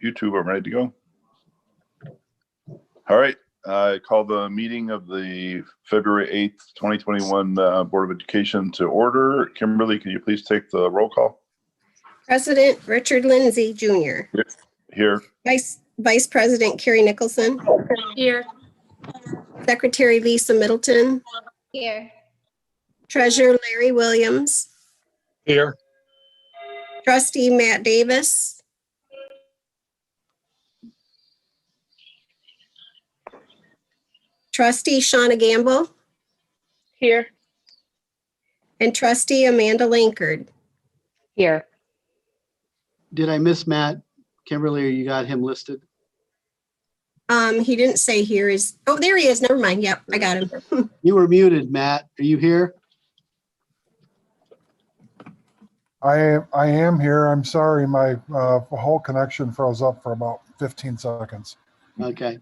YouTube, I'm ready to go. All right, I call the meeting of the February 8th, 2021 Board of Education to order. Kimberly, can you please take the roll call? President Richard Lindsay Jr. Here. Vice President Carrie Nicholson. Here. Secretary Lisa Middleton. Here. Treasurer Larry Williams. Here. Trustee Matt Davis. Trustee Shauna Gamble. Here. And Trustee Amanda Lankard. Here. Did I miss Matt? Kimberly, or you got him listed? He didn't say here is, oh, there he is. Never mind. Yep, I got him. You were muted, Matt. Are you here? I am here. I'm sorry. My whole connection froze up for about 15 seconds. Okay.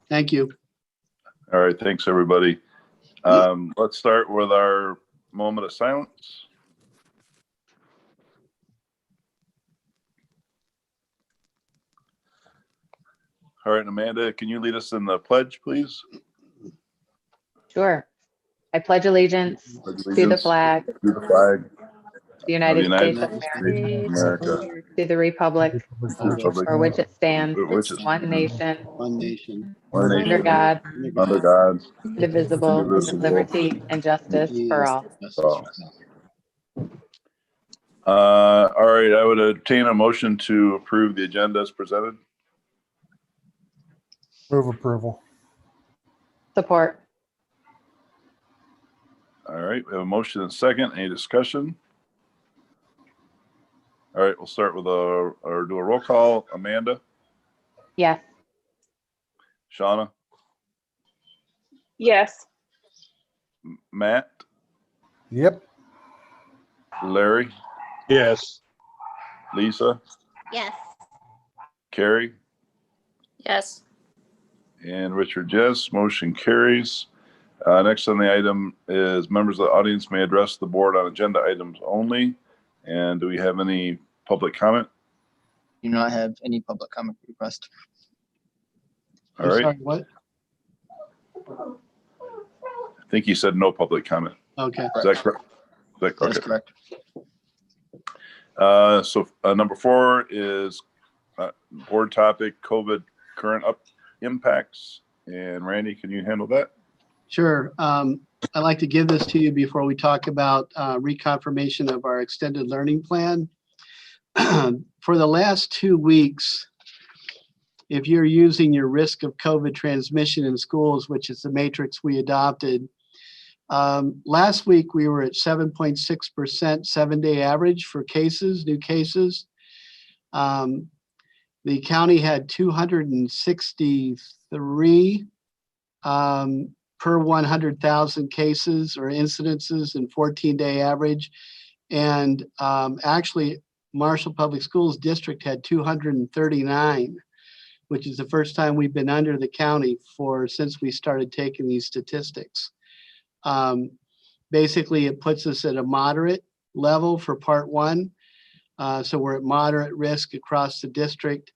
Thank you. All right, thanks everybody. Let's start with our moment of silence. All right, Amanda, can you lead us in the pledge, please? Sure. I pledge allegiance to the flag, to the flag the United of the States United of States America, of America, to the republic for which it stands, which is one nation, One nation. one under nation, God, under God, indivisible, with indivisible, liberty and justice for all. All right, I would obtain a motion to approve the agenda as presented. Move approval. Support. All right, we have a motion and a second. Any discussion? All right, we'll start with do a roll call. Amanda, Yes. Shauna, Yes. Matt, Yep. Larry, Yes. Lisa, Yes. Carrie, Yes. and Richard, yes. Motion carries. Next on the item is members of the audience may address the board on agenda items only. And do we have any public comment? Do not have any public comment request. All I'm right. sorry, what? I think he said no public comment. Okay. Is that correct? That is correct. So number 4 is board topic, COVID current impacts. And Randy, can you handle that? Sure. I'd like to give this to you before we talk about reconfirmation of our extended learning plan. For the last 2 weeks, if you're using your risk of COVID transmission in schools, which is the matrix we adopted, last week we were at 7.6% 7-day average for cases, new cases. The county had 263 per 100,000 cases or incidences in 14-day average. And actually, Marshall Public Schools District had 239, which is the first time we've been under the county since we started taking these statistics. Basically, it puts us at a moderate level for part 1. So we're at moderate risk across the district.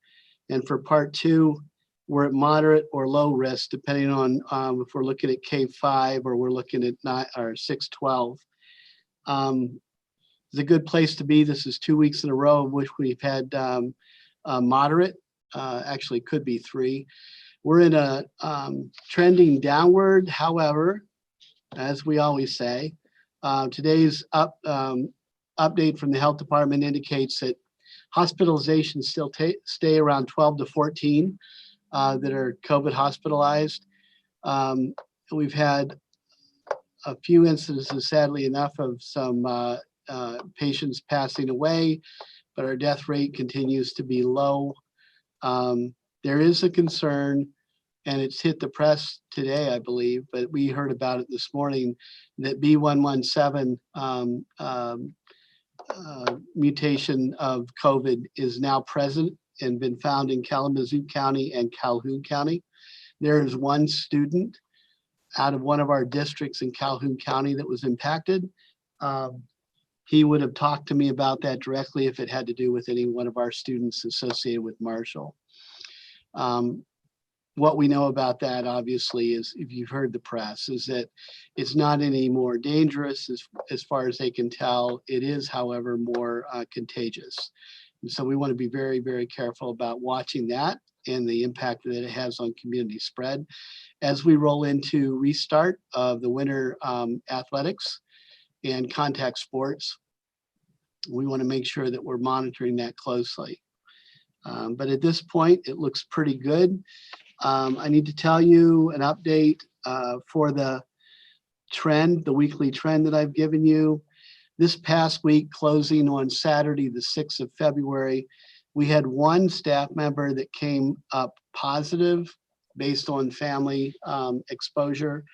And for part 2, we're at moderate or low risk, depending on if we're looking at K5 or we're looking at 9 or 612. It's a good place to be. This is 2 weeks in a row of which we've had moderate, actually could be 3. We're in a trending downward. However, as we always say, today's update from the health department indicates that hospitalizations still stay around 12 to 14 that are COVID hospitalized. We've had a few instances, sadly enough, of some patients passing away, but our death rate continues to be low. There is a concern, and it's hit the press today, I believe, but we heard about it this morning, that B117 mutation of COVID is now present and been found in Kalamazoo County and Calhoun County. There is one student out of one of our districts in Calhoun County that was impacted. he would have talked to me about that directly if it had to do with any one of our students associated with Marshall. What we know about that, obviously, is, if you've heard the press, is that it's not any more dangerous as far as they can tell. It is, however, more contagious. And so we want to be very, very careful about watching that and the impact that it has on community spread. As we roll into restart of the winter athletics and contact sports, we want to make sure that we're monitoring that closely. But at this point, it looks pretty good. I need to tell you an update for the trend, the weekly trend that I've given you. This past week, closing on Saturday, the 6th of February, we had one staff member that came up positive based on family exposure.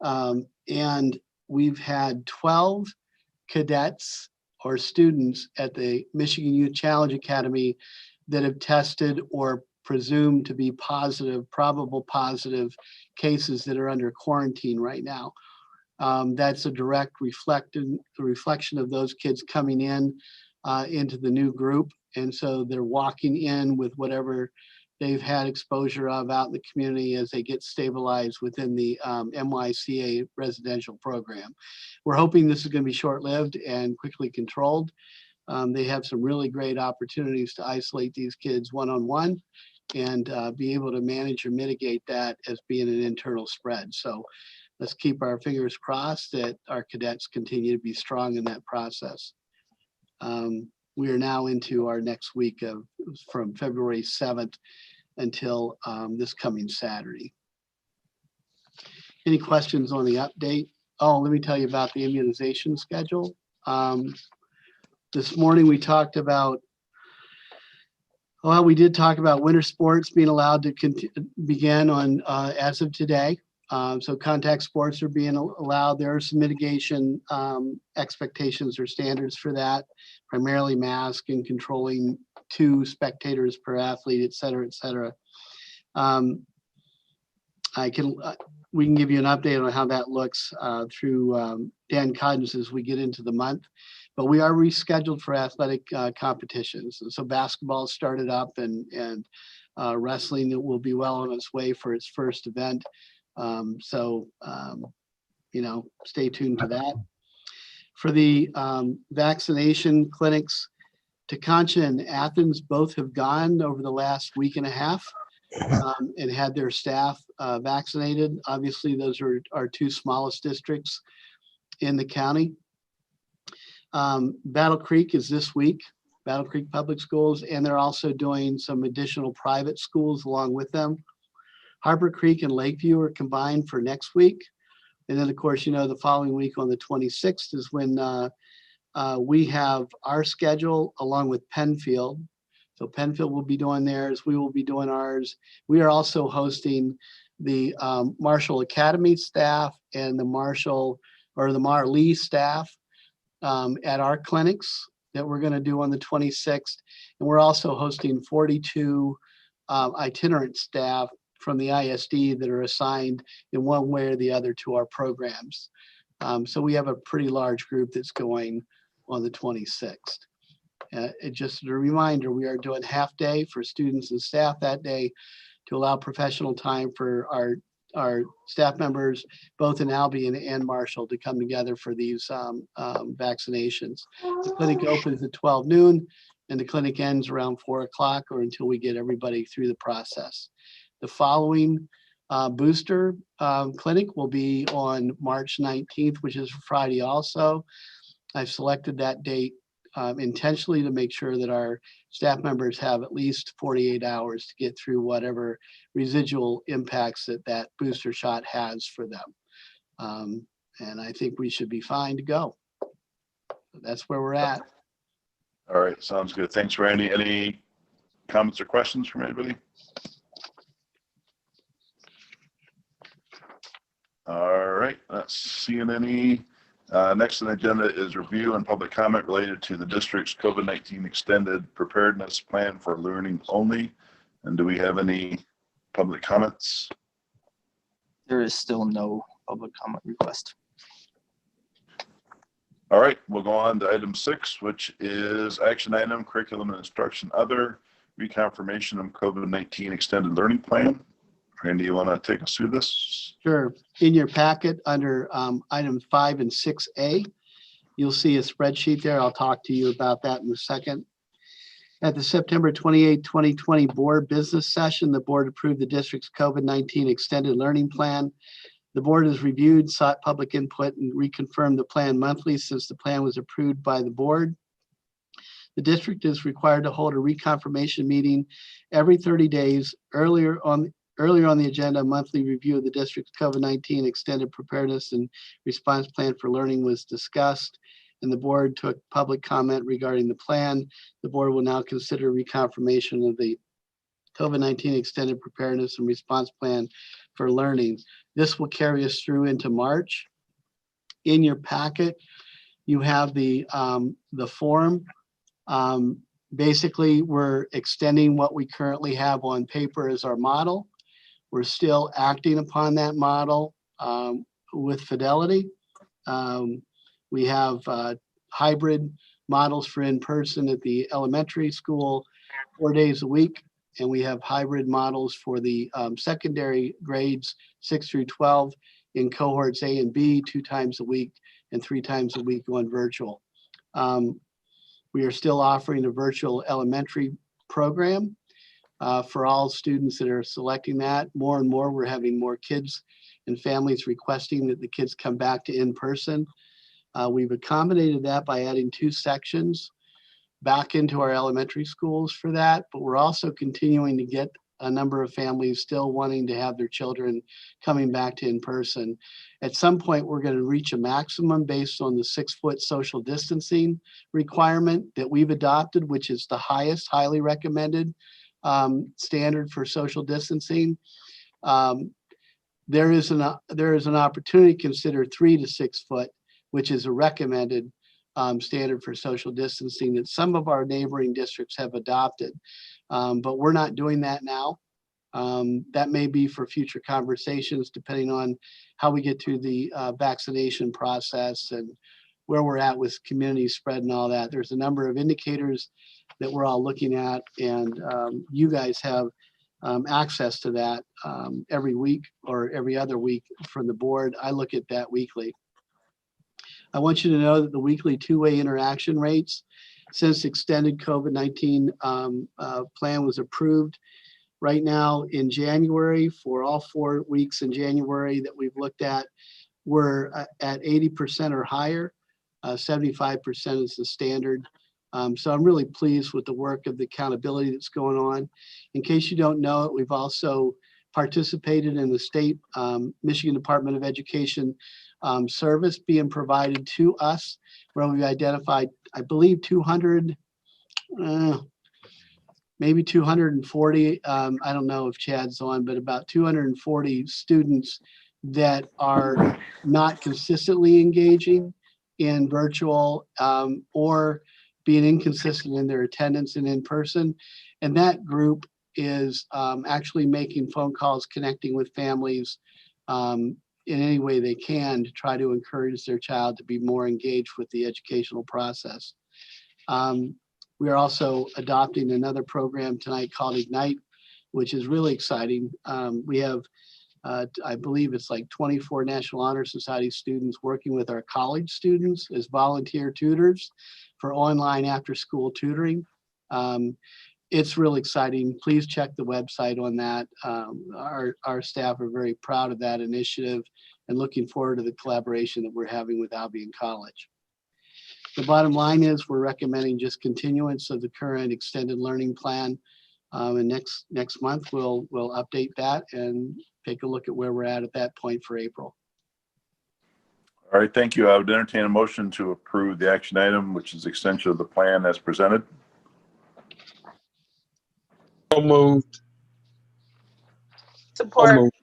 And we've had 12 cadets or students at the Michigan Youth Challenge Academy that have tested or presumed to be positive, probable positive cases that are under quarantine right now. That's a direct reflection of those kids coming in into the new group. And so they're walking in with whatever they've had exposure of out in the community as they get stabilized within the MYCA residential program. We're hoping this is going to be short-lived and quickly controlled. They have some really great opportunities to isolate these kids one-on-one and be able to manage or mitigate that as being an internal spread. So let's keep our fingers crossed that our cadets continue to be strong in that process. We are now into our next week of from February 7th until this coming Saturday. Any questions on the update? Oh, let me tell you about the immunization schedule. This morning we talked about, well, we did talk about winter sports being allowed to begin on as of today. So contact sports are being allowed. There are some mitigation expectations or standards for that, primarily mask and controlling 2 spectators per athlete, et cetera, et cetera. We can give you an update on how that looks through Dan Coddens as we get into the month. But we are rescheduled for athletic competitions. And so basketball started up and wrestling will be well on its way for its first event. You know, stay tuned to that. For the vaccination clinics, Teconcha and Athens both have gone over the last week and a half and had their staff vaccinated. Obviously, those are our 2 smallest districts in the county. Battle Creek is this week, Battle Creek Public Schools, and they're also doing some additional private schools along with them. Harbor Creek and Lakeview are combined for next week. And then, of course, you know, the following week on the 26th is when we have our schedule along with Penfield. So Penfield will be doing theirs. We will be doing ours. We are also hosting the Marshall Academy staff and the Marshall or the Marlee staff at our clinics that we're going to do on the 26th. And we're also hosting 42 itinerant staff from the ISD that are assigned in one way or the other to our programs. So we have a pretty large group that's going on the 26th. Just a reminder, we are doing half day for students and staff that day to allow professional time for our staff members, both in Albion and Marshall, to come together for these vaccinations. The clinic opens at 12 noon and the clinic ends around 4 o'clock or until we get everybody through the process. The following booster clinic will be on March 19th, which is Friday also. I've selected that date intentionally to make sure that our staff members have at least 48 hours to get through whatever residual impacts that booster shot has for them. And I think we should be fine to go. That's where we're at. All right, sounds good. Thanks, Randy. Any comments or questions from anybody? All right, not seeing any. Next on the agenda is review and public comment related to the district's COVID-19 extended preparedness plan for learning only. And do we have any public comments? There is still no public comment request. All right, we'll go on to item 6, which is action item, curriculum and instruction other, reconfirmation of COVID-19 extended learning plan. Randy, you want to take us through this? Sure. In your packet, under items 5 and 6A, you'll see a spreadsheet there. I'll talk to you about that in a second. At the September 28, 2020 board business session, the board approved the district's COVID-19 extended learning plan. The board has reviewed, sought public input, and reconfirmed the plan monthly since the plan was approved by the board. The district is required to hold a reconfirmation meeting every 30 days. Earlier on the agenda, a monthly review of the district's COVID-19 extended preparedness and response plan for learning was discussed, and the board took public comment regarding the plan. The board will now consider reconfirmation of the COVID-19 extended preparedness and response plan for learning. This will carry us through into March. In your packet, you have the form. Basically, we're extending what we currently have on paper as our model. We're still acting upon that model with fidelity. We have hybrid models for in-person at the elementary school 4 days a week, and we have hybrid models for the secondary grades 6 through 12 in cohorts A and B 2 times a week and 3 times a week on virtual. We are still offering a virtual elementary program for all students that are selecting that. More and more, we're having more kids and families requesting that the kids come back to in-person. We've accommodated that by adding 2 sections back into our elementary schools for that, but we're also continuing to get a number of families still wanting to have their children coming back to in-person. At some point, we're going to reach a maximum based on the 6-foot social distancing requirement that we've adopted, which is the highest highly recommended standard for social distancing. There is an opportunity to consider 3 to 6 foot, which is a recommended standard for social distancing that some of our neighboring districts have adopted. But we're not doing that now. That may be for future conversations, depending on how we get through the vaccination process and where we're at with community spread and all that. There's a number of indicators that we're all looking at, and you guys have access to that every week or every other week from the board. I look at that weekly. I want you to know that the weekly 2-way interaction rates since extended COVID-19 plan was approved. Right now in January, for all 4 weeks in January that we've looked at, we're at 80% or higher. 75% is the standard. So I'm really pleased with the work of the accountability that's going on. In case you don't know it, we've also participated in the state Michigan Department of Education service being provided to us, where we've identified, I believe, 200, maybe 240. I don't know if Chad's on, but about 240 students that are not consistently engaging in virtual or being inconsistent in their attendance and in person. And that group is actually making phone calls, connecting with families in any way they can to try to encourage their child to be more engaged with the educational process. We are also adopting another program tonight called Ignite, which is really exciting. We have, I believe it's like 24 National Honor Society students working with our college students as volunteer tutors for online after-school tutoring. It's really exciting. Please check the website on that. Our staff are very proud of that initiative and looking forward to the collaboration that we're having with Albion College. The bottom line is we're recommending just continuance of the current extended learning plan. And next month, we'll update that and take a look at where we're at that point for April. All right, thank you. I would entertain a motion to approve the action item, which is extension of the plan as presented. So moved. Support. moved.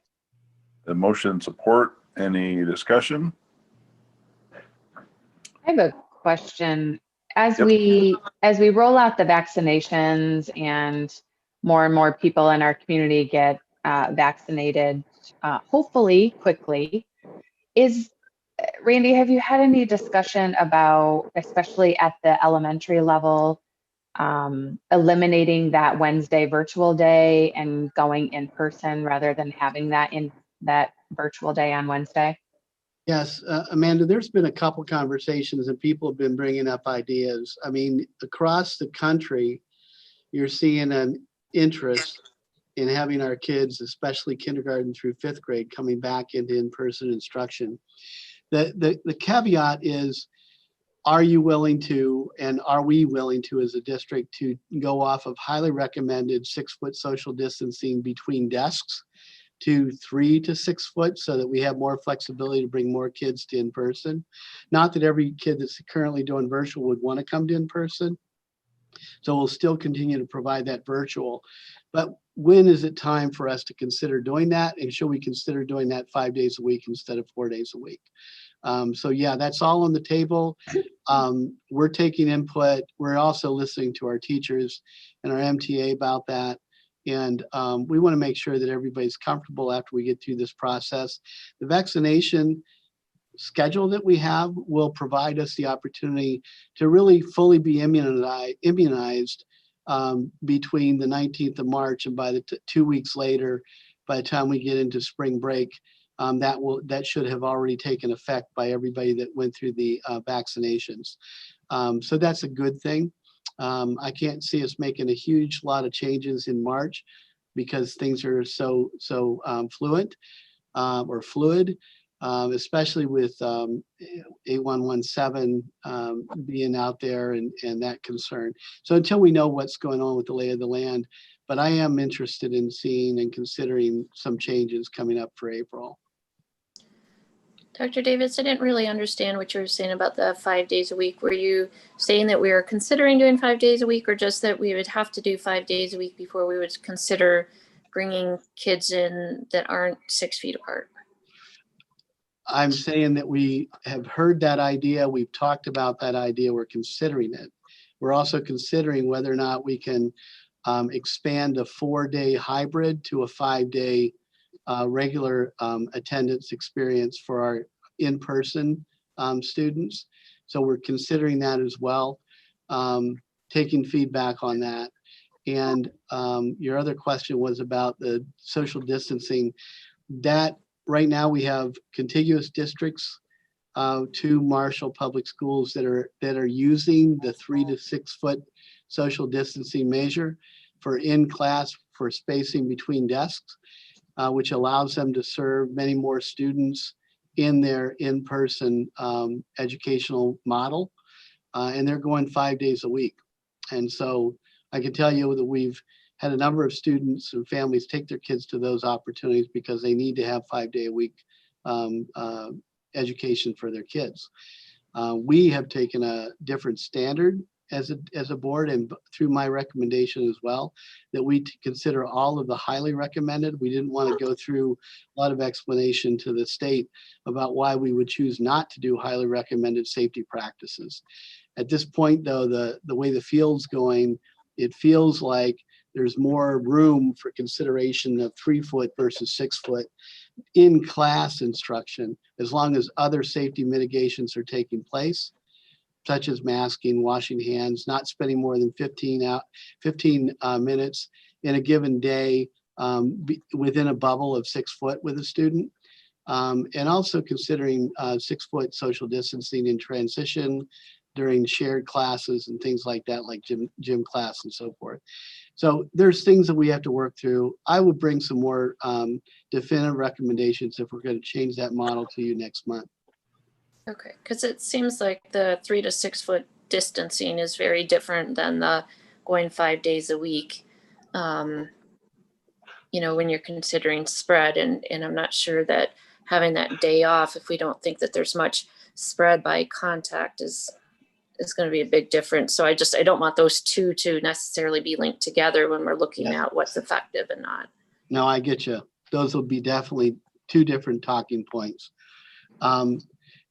The motion and support. Any discussion? I have a question. As Yep. we roll out the vaccinations and more people in our community get vaccinated, hopefully quickly, is Randy, have you had any discussion about, especially at the elementary level, eliminating that Wednesday virtual day and going in person rather than having that virtual day on Wednesday? Yes, Amanda, there's been a couple conversations and people have been bringing up ideas. I mean, across the country, you're seeing an interest in having our kids, especially kindergarten through 5th grade, coming back into in-person instruction. The caveat is, are you willing to, and are we willing to as a district to go off of highly recommended 6-foot social distancing between desks to 3 to 6 foot so that we have more flexibility to bring more kids to in-person? Not that every kid that's currently doing virtual would want to come to in-person. So we'll still continue to provide that virtual. But when is it time for us to consider doing that? And should we consider doing that 5 days a week instead of 4 days a week? So yeah, that's all on the table. We're taking input. We're also listening to our teachers and our MTA about that. And we want to make sure that everybody's comfortable after we get through this process. The vaccination schedule that we have will provide us the opportunity to really fully be immunized between the 19th of March and by the 2 weeks later, by the time we get into spring break, that should have already taken effect by everybody that went through the vaccinations. So that's a good thing. I can't see us making a huge lot of changes in March because things are so fluid, especially with 8117 being out there and that concern. So until we know what's going on with the lay of the land, but I am interested in seeing and considering some changes coming up for April. Dr. Davis, I didn't really understand what you were saying about the 5 days a week. Were you saying that we were considering doing 5 days a week, or just that we would have to do 5 days a week before we would consider bringing kids in that aren't 6 feet apart? I'm saying that we have heard that idea. We've talked about that idea. We're considering it. We're also considering whether or not we can expand a 4-day hybrid to a 5-day regular attendance experience for our in-person students. So we're considering that as well, taking feedback on that. And your other question was about the social distancing. That right now we have contiguous districts, 2 Marshall Public Schools that are using the 3 to 6 foot social distancing measure for in-class, for spacing between desks, which allows them to serve many more students in their in-person educational model. And they're going 5 days a week. And so I can tell you that we've had a number of students and families take their kids to those opportunities because they need to have 5-day-a-week education for their kids. We have taken a different standard as a board, and through my recommendation as well, that we consider all of the highly recommended. We didn't want to go through a lot of explanation to the state about why we would choose not to do highly recommended safety practices. At this point, though, the way the field's going, it feels like there's more room for consideration of 3 foot versus 6 foot in class instruction, as long as other safety mitigations are taking place, such as masking, washing hands, not spending more than 15 minutes in a given day within a bubble of 6 foot with a student. And also considering 6 foot social distancing in transition during shared classes and things like that, like gym class and so forth. So there's things that we have to work through. I would bring some more definitive recommendations if we're going to change that model to you next month. Okay, because it seems like the 3 to 6 foot distancing is very different than the going 5 days a week. You know, when you're considering spread, and I'm not sure that having that day off, if we don't think that there's much spread by contact, is going to be a big difference. So I don't want those two to necessarily be linked together when we're looking at what's effective and not. No, I get you. Those will be definitely 2 different talking points.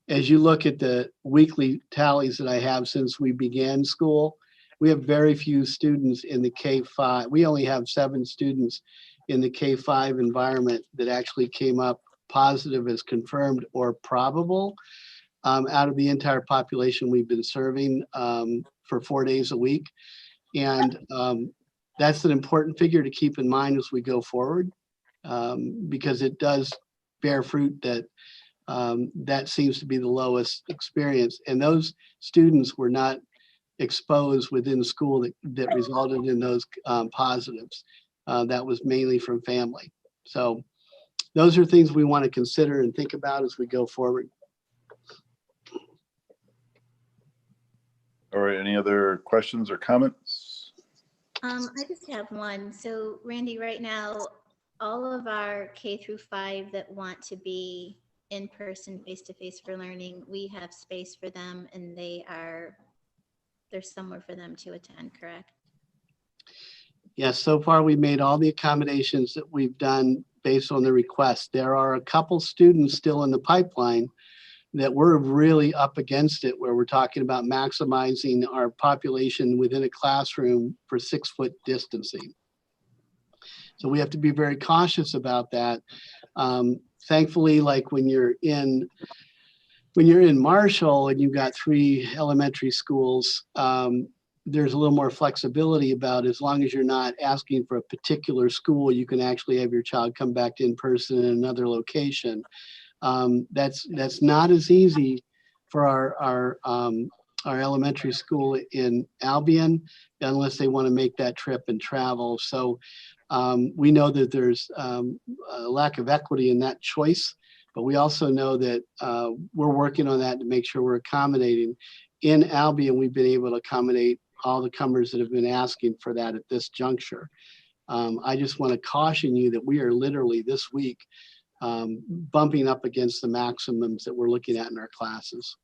As you look at the weekly tallies that I have since we began school, we have very few students in the K-5. We only have 7 students in the K-5 environment that actually came up positive as confirmed or probable out of the entire population we've been serving for 4 days a week. And that's an important figure to keep in mind as we go forward, because it does bear fruit that that seems to be the lowest experience. And those students were not exposed within school that resulted in those positives. That was mainly from family. So those are things we want to consider and think about as we go forward. All right, any other questions or comments? I just have one. So Randy, right now, all of our K through 5 that want to be in person, face-to-face for learning, we have space for them and there's somewhere for them to attend, correct? Yes, so far we've made all the accommodations that we've done based on the request. There are a couple students still in the pipeline that we're really up against it, where we're talking about maximizing our population within a classroom for 6-foot distancing. So we have to be very cautious about that. Thankfully, like when you're in Marshall and you've got 3 elementary schools, there's a little more flexibility about, as long as you're not asking for a particular school, you can actually have your child come back in person in another location. That's not as easy for our elementary school in Albion, unless they want to make that trip and travel. So we know that there's a lack of equity in that choice, but we also know that we're working on that to make sure we're accommodating. In Albion, we've been able to accommodate all the comers that have been asking for that at this juncture. I just want to caution you that we are literally this week bumping up against the maximums that we're looking at in our classes.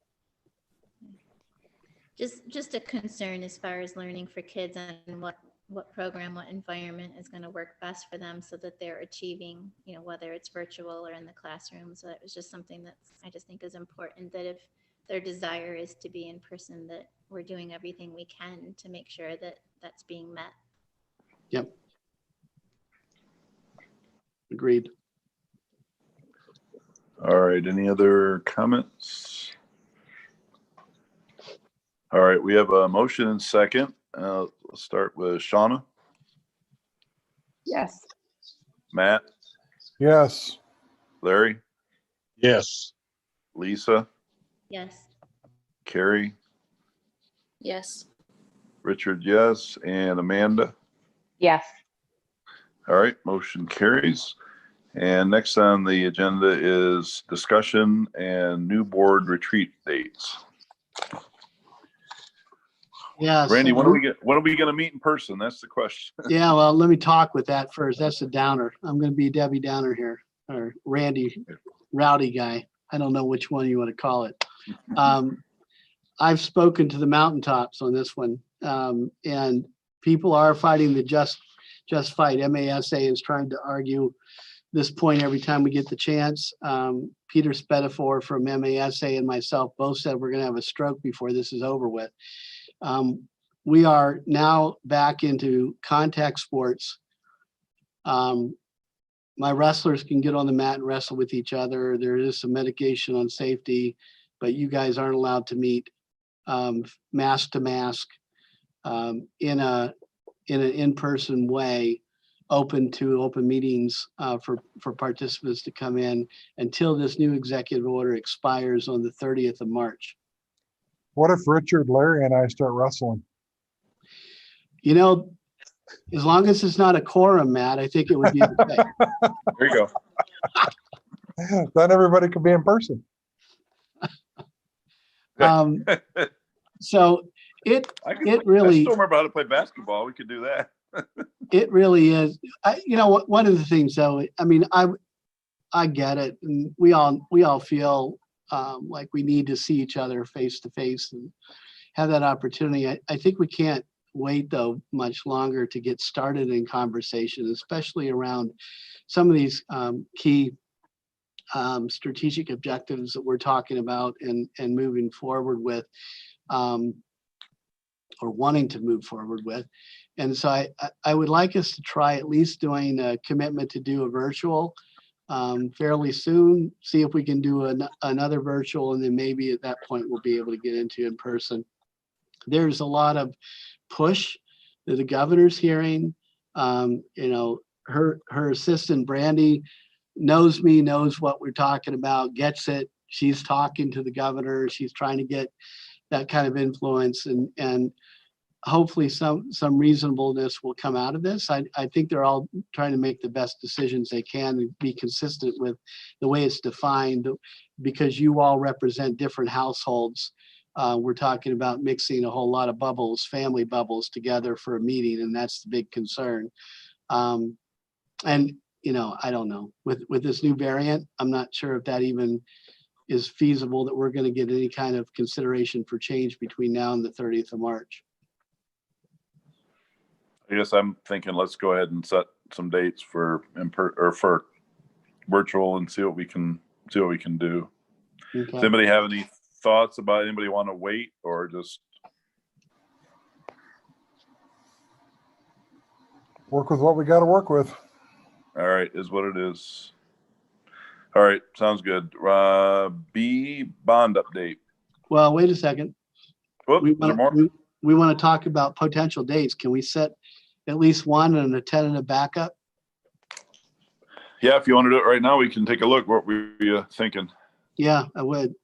Just a concern as far as learning for kids and what program, what environment is going to work best for them so that they're achieving, whether it's virtual or in the classroom. So that was just something that I just think is important, that if their desire is to be in person, that we're doing everything we can to make sure that that's being met. Yep. Agreed. All right, any other comments? All right, we have a motion and second. Let's start with Shauna. Yes. Matt, Yes. Larry, Yes. Lisa, Yes. Carrie, Yes. Richard, yes, and Amanda. Yes. All right, motion carries. And next on the agenda is discussion and new board retreat dates. Yeah. Randy, so when are we going to meet in person? That's the question. Yeah, well, let me talk with that first. That's a downer. I'm going to be Debbie Downer here, or Randy, rowdy guy. I don't know which one you want to call it. I've spoken to the mountaintops on this one, and people are fighting the just fight. MASA is trying to argue this point every time we get the chance. Peter Spetafor from MASA and myself both said we're going to have a stroke before this is over with. We are now back into contact sports. My wrestlers can get on the mat and wrestle with each other. There is some mitigation on safety, but you guys aren't allowed to meet mask to mask in an in-person way, open meetings for participants to come in until this new executive order expires on the 30th of March. What if Richard, Larry, and I start wrestling? As long as it's not a quorum, Matt, I think it would be okay. There you go. Then everybody could be in person. So it I really, still remember how to play basketball. We could do that. it really is. One of the things though, I mean, I get it, and we all feel like we need to see each other face to face and have that opportunity. I think we can't wait though much longer to get started in conversation, especially around some of these key strategic objectives that we're talking about and moving forward with, or wanting to move forward with. And so I would like us to try at least doing a commitment to do a virtual fairly soon, see if we can do another virtual, and then maybe at that point we'll be able to get into in person. There's a lot of push that the governor's hearing. You know, her assistant Brandy knows me, knows what we're talking about, gets it. She's talking to the governor. She's trying to get that kind of influence, and hopefully some reasonableness will come out of this. I think they're all trying to make the best decisions they can and be consistent with the way it's defined, because you all represent different households. We're talking about mixing a whole lot of bubbles, family bubbles together for a meeting, and that's the big concern. And, you know, I don't know, with this new variant, I'm not sure if that even is feasible, that we're going to get any kind of consideration for change between now and the 30th of March. I guess I'm thinking let's go ahead and set some dates for for virtual and see what we can do. Okay. Does anybody have any thoughts about anybody want to wait or just Work with what we got to work with. all right, is what it is. All right, sounds good. B, bond update. Well, wait a second. Whoop, We is there want more? we want to talk about potential dates. Can we set at least one and a tentative backup? Yeah, if you want to do it right now, we can take a look. What were you thinking? Yeah, I would.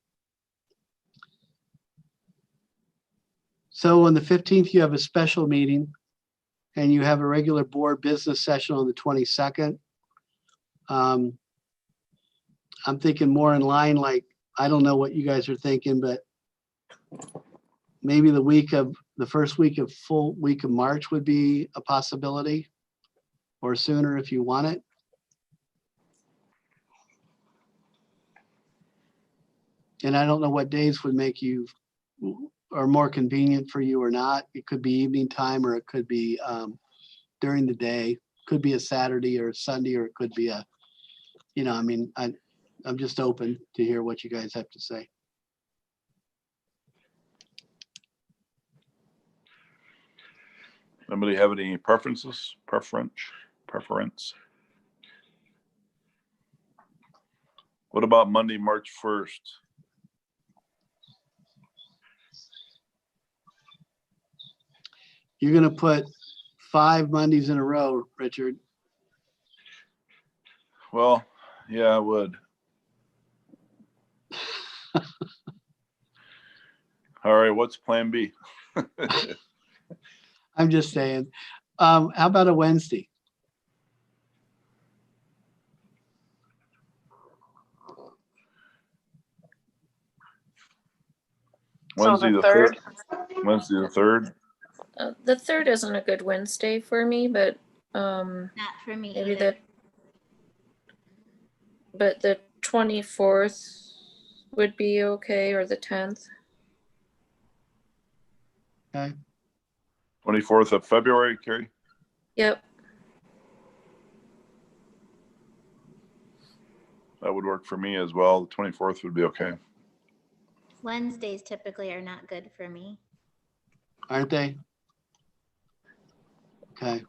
So on the 15th, you have a special meeting, and you have a regular board business session on the 22nd. I'm thinking more in line, like, I don't know what you guys are thinking, but maybe the first week of full week of March would be a possibility, or sooner if you want it. And I don't know what days would make you, are more convenient for you or not. It could be evening time, or it could be during the day. Could be a Saturday or a Sunday, or it could be a, you know, I mean, I'm just open to hear what you guys have to say. Anybody have any preference? What about Monday, March 1st? You're gonna put 5 Mondays in a row, Richard. Well, yeah, I would. All right, what's plan B? I'm just saying. How about a Wednesday? Wednesday the 3rd. Wednesday the 3rd. The 3rd isn't a good Wednesday for me, but Not for me maybe either. but the 24th would be okay, or the 10th. Okay. 24th of February, Carrie? Yep. That would work for me as well. The 24th would be okay. Wednesdays typically are not good for me. Aren't they? Okay.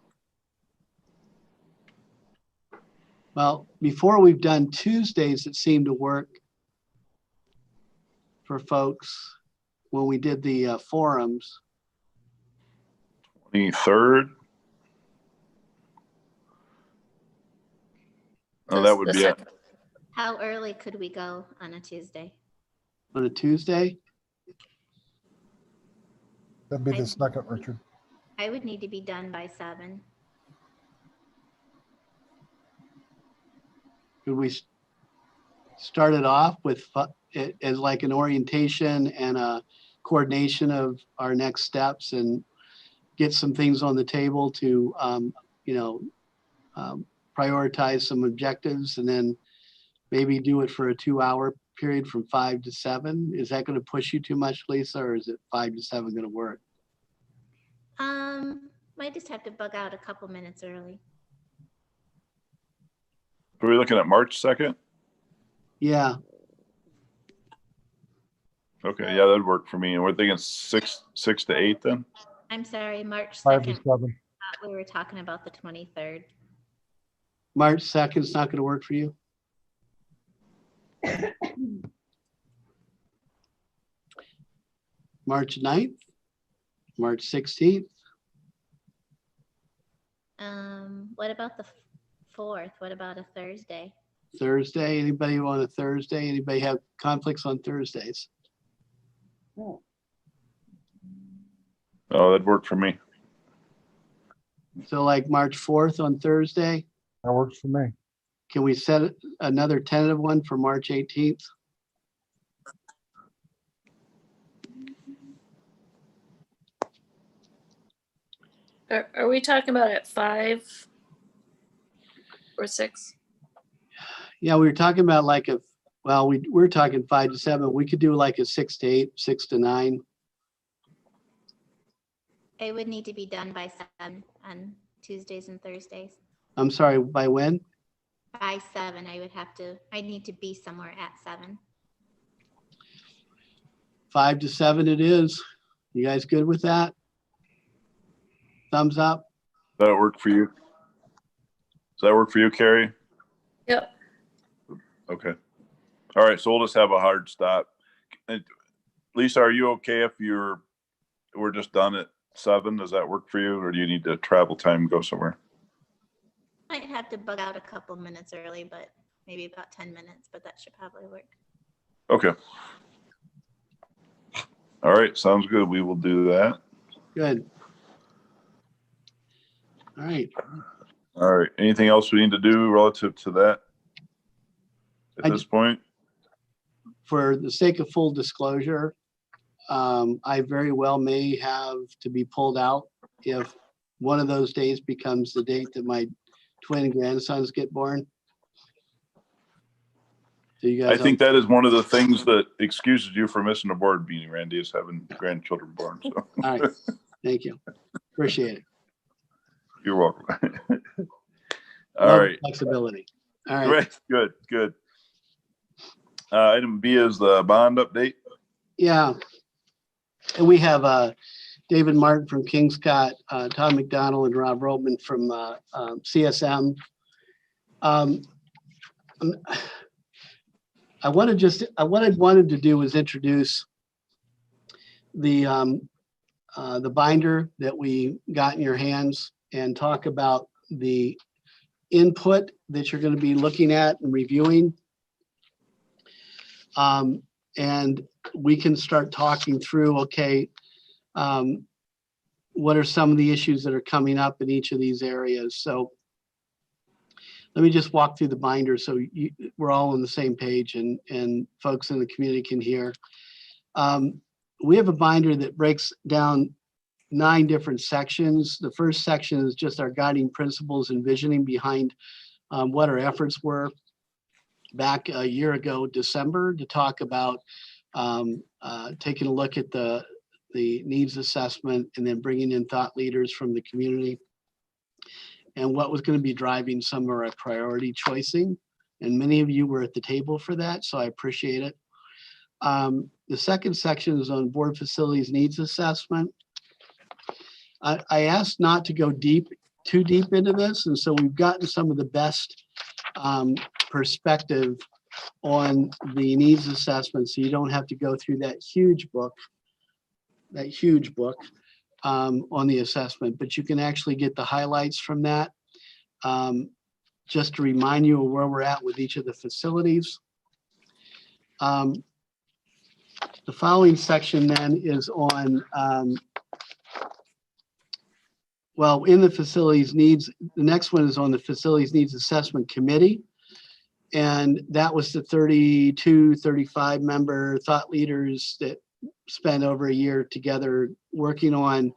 Well, before we've done Tuesdays that seem to work for folks when we did the forums. 23rd. Oh, that would be it. How early could we go on a Tuesday? On a Tuesday? That'd be the second, Richard. I would need to be done by 7. Could we start it off with it as like an orientation and a coordination of our next steps, and get some things on the table to, prioritize some objectives, and then maybe do it for a 2-hour period from 5 to 7? Is that going to push you too much, Lisa, or is it 5 to 7 going to work? Might just have to bug out a couple minutes early. Are we looking at March 2nd? Yeah, Okay, yeah, that'd work for me. And we're thinking 6 to 8 then? I'm sorry, March 5 to 2nd. 7. We were talking about the 23rd. March 2nd is not going to work for you? March 9th, March 16th. What about the 4th? What about a Thursday? Thursday, anybody want a Thursday? Anybody have conflicts on Thursdays? Oh, that'd work for me. So like March 4th on Thursday, That works for me. can we set another tentative one for March 18th? Are we talking about at 5 or 6? Yeah, we were talking about like a, well, we're talking 5 to 7. We could do like a 6 to 8, 6 to 9. It would need to be done by 7 on Tuesdays and Thursdays. I'm sorry, by when? By 7, I need to be somewhere at 7. 5 to 7 it is. You guys good with that? Thumbs up? Does that work for you? Does that work for you, Carrie? Yep. Okay. All right, so we'll just have a hard stop. And Lisa, are you okay if we're just done at 7? Does that work for you, or do you need to travel time and go somewhere? Might have to bug out a couple minutes early, but maybe about 10 minutes, but that should probably work. Okay. All right, sounds good. We will do that. Good. All right. All right. Anything else we need to do relative to that at this point? For the sake of full disclosure, I very well may have to be pulled out if one of those days becomes the date that my twin grandsons get born. So you I guys, think that is one of the things that excuses you for missing a board meeting, Randy, is having grandchildren born. So all right. Thank you. Appreciate it. you're welcome. All Love right. flexibility. All right. Great. Good. Good. Item B is the bond update. Yeah. And we have David Martin from Kingscott, Tom McDonald and Rob Roman from CSM. What I wanted to do was introduce the binder that we got in your hands and talk about the input that you're going to be looking at and reviewing. And we can start talking through, okay, what are some of the issues that are coming up in each of these areas? So let me just walk through the binder so we're all on the same page and folks in the community can hear. We have a binder that breaks down 9 different sections. The first section is just our guiding principles and visioning behind what our efforts were back a year ago, December, to talk about taking a look at the needs assessment and then bringing in thought leaders from the community and what was going to be driving some of our priority choicing. And many of you were at the table for that, so I appreciate it. The second section is on board facilities needs assessment. I asked not to go too deep into this, and so we've gotten some of the best perspective on the needs assessment, so you don't have to go through that huge book on the assessment, but you can actually get the highlights from that. Just to remind you of where we're at with each of the facilities. The following section then is on, well, in the facilities needs, the next one is on the facilities needs assessment committee. And that was the 35 member thought leaders that spent over a year together working on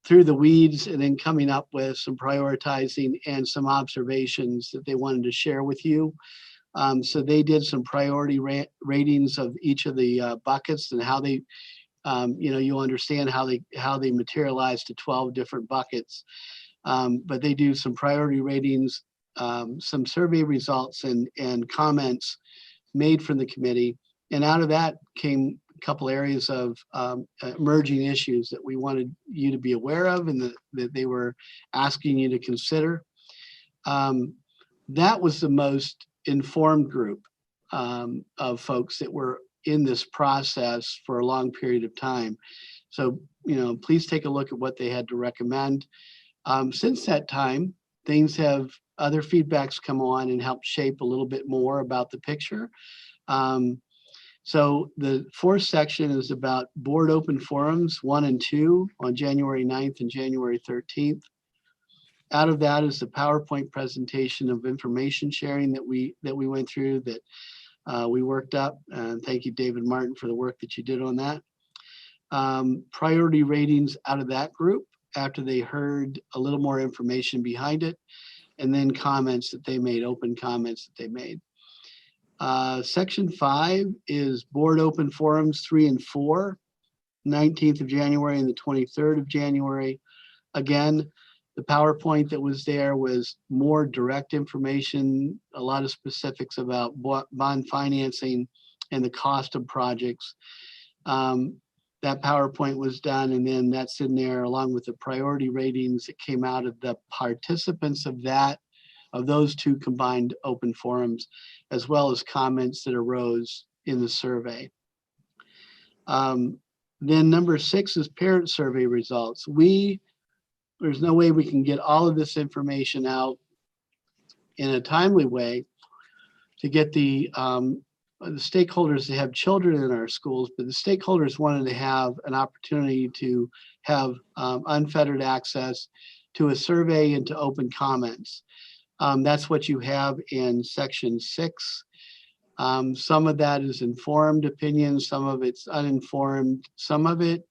through the weeds and then coming up with some prioritizing and some observations that they wanted to share with you. So they did some priority ratings of each of the buckets and how they, you'll understand how they materialize to 12 different buckets. But they do some priority ratings, some survey results and comments made from the committee. And out of that came a couple areas of emerging issues that we wanted you to be aware of and that they were asking you to consider. That was the most informed group. of folks that were in this process for a long period of time. So, please take a look at what they had to recommend. Since that time, other feedbacks come on and help shape a little bit more about the picture. So the fourth section is about board open forums 1 and 2 on January 9th and January 13th. Out of that is the PowerPoint presentation of information sharing that we went through, that we worked up. And thank you, David Martin, for the work that you did on that. Priority ratings out of that group after they heard a little more information behind it, and then comments that they made, open comments that they made. Section 5 is board open forums 3 and 4, 19th of January and the 23rd of January. Again, the PowerPoint that was there was more direct information, a lot of specifics about bond financing and the cost of projects. That PowerPoint was done, and then that's in there along with the priority ratings that came out of the participants of those two combined open forums, as well as comments that arose in the survey. Then number 6 is parent survey results. There's no way we can get all of this information out in a timely way to get the stakeholders that have children in our schools, but the stakeholders wanted to have an opportunity to have unfettered access to a survey and to open comments. That's what you have in section 6. Some of that is informed opinions, some of it's uninformed, some of it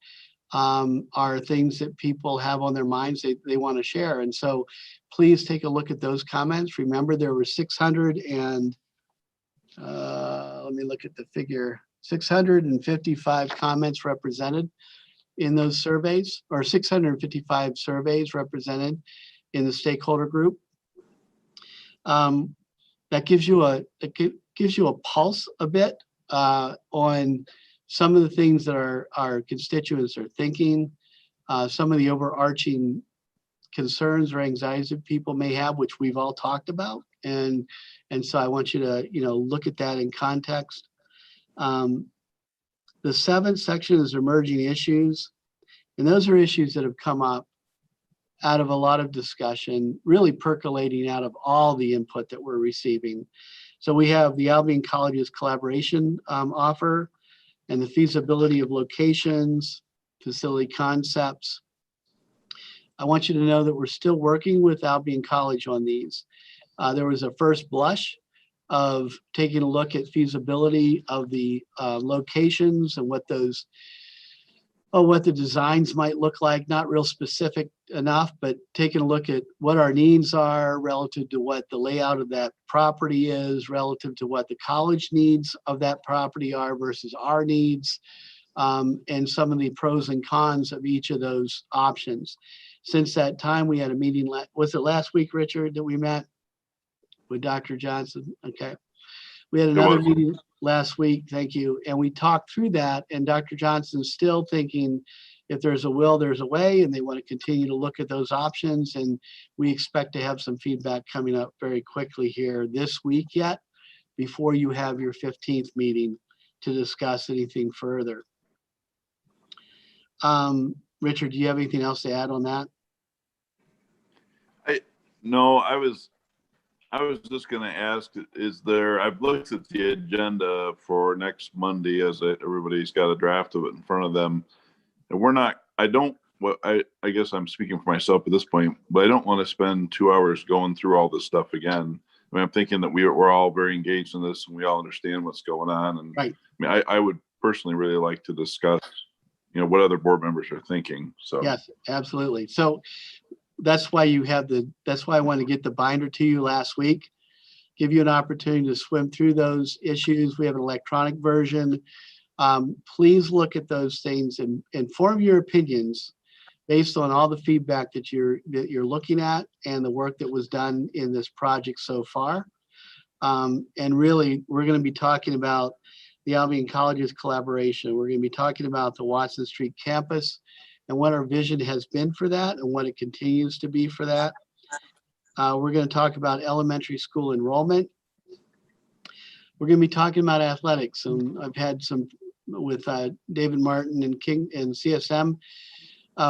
are things that people have on their minds they want to share. And so please take a look at those comments. Remember, there were 655 comments represented in those surveys, or 655 surveys represented in the stakeholder group. That gives you a pulse a bit on some of the things that our constituents are thinking, some of the overarching concerns or anxieties that people may have, which we've all talked about. And so I want you to, look at that in context. The 7th section is emerging issues. And those are issues that have come up out of a lot of discussion, really percolating out of all the input that we're receiving. So we have the Albion College's collaboration offer and the feasibility of locations, facility concepts. I want you to know that we're still working with Albion College on these. There was a first blush of taking a look at feasibility of the locations and what the designs might look like, not real specific enough, but taking a look at what our needs are relative to what the layout of that property is, relative to what the college needs of that property are versus our needs, and some of the pros and cons of each of those options. Since that time, we had a meeting, was it last week, Richard, that we met with Dr. Johnson? Okay. We had another meeting last week, thank you, and we talked through that, and Dr. Johnson's still thinking if there's a will, there's a way, and they want to continue to look at those options, and we expect to have some feedback coming up very quickly here this week yet, before you have your 15th meeting to discuss anything further. Richard, do you have anything else to add on that? No, I was just going to ask, I've looked at the agenda for next Monday as everybody's got a draft of it in front of them. And I guess I'm speaking for myself at this point, but I don't want to spend 2 hours going through all this stuff again. I mean, I'm thinking that we're all very engaged in this and we all understand what's going on. And right. I mean, I would personally really like to discuss, what other board members are thinking. So yes, absolutely. So that's why I want to get the binder to you last week, give you an opportunity to swim through those issues. We have an electronic version. Please look at those things and form your opinions based on all the feedback that you're looking at and the work that was done in this project so far. And really, we're going to be talking about the Albion College's collaboration. We're going to be talking about the Watson Street campus and what our vision has been for that and what it continues to be for that. We're going to talk about elementary school enrollment. we're going to be talking about athletics, and I've had some with David Martin and King and CSM.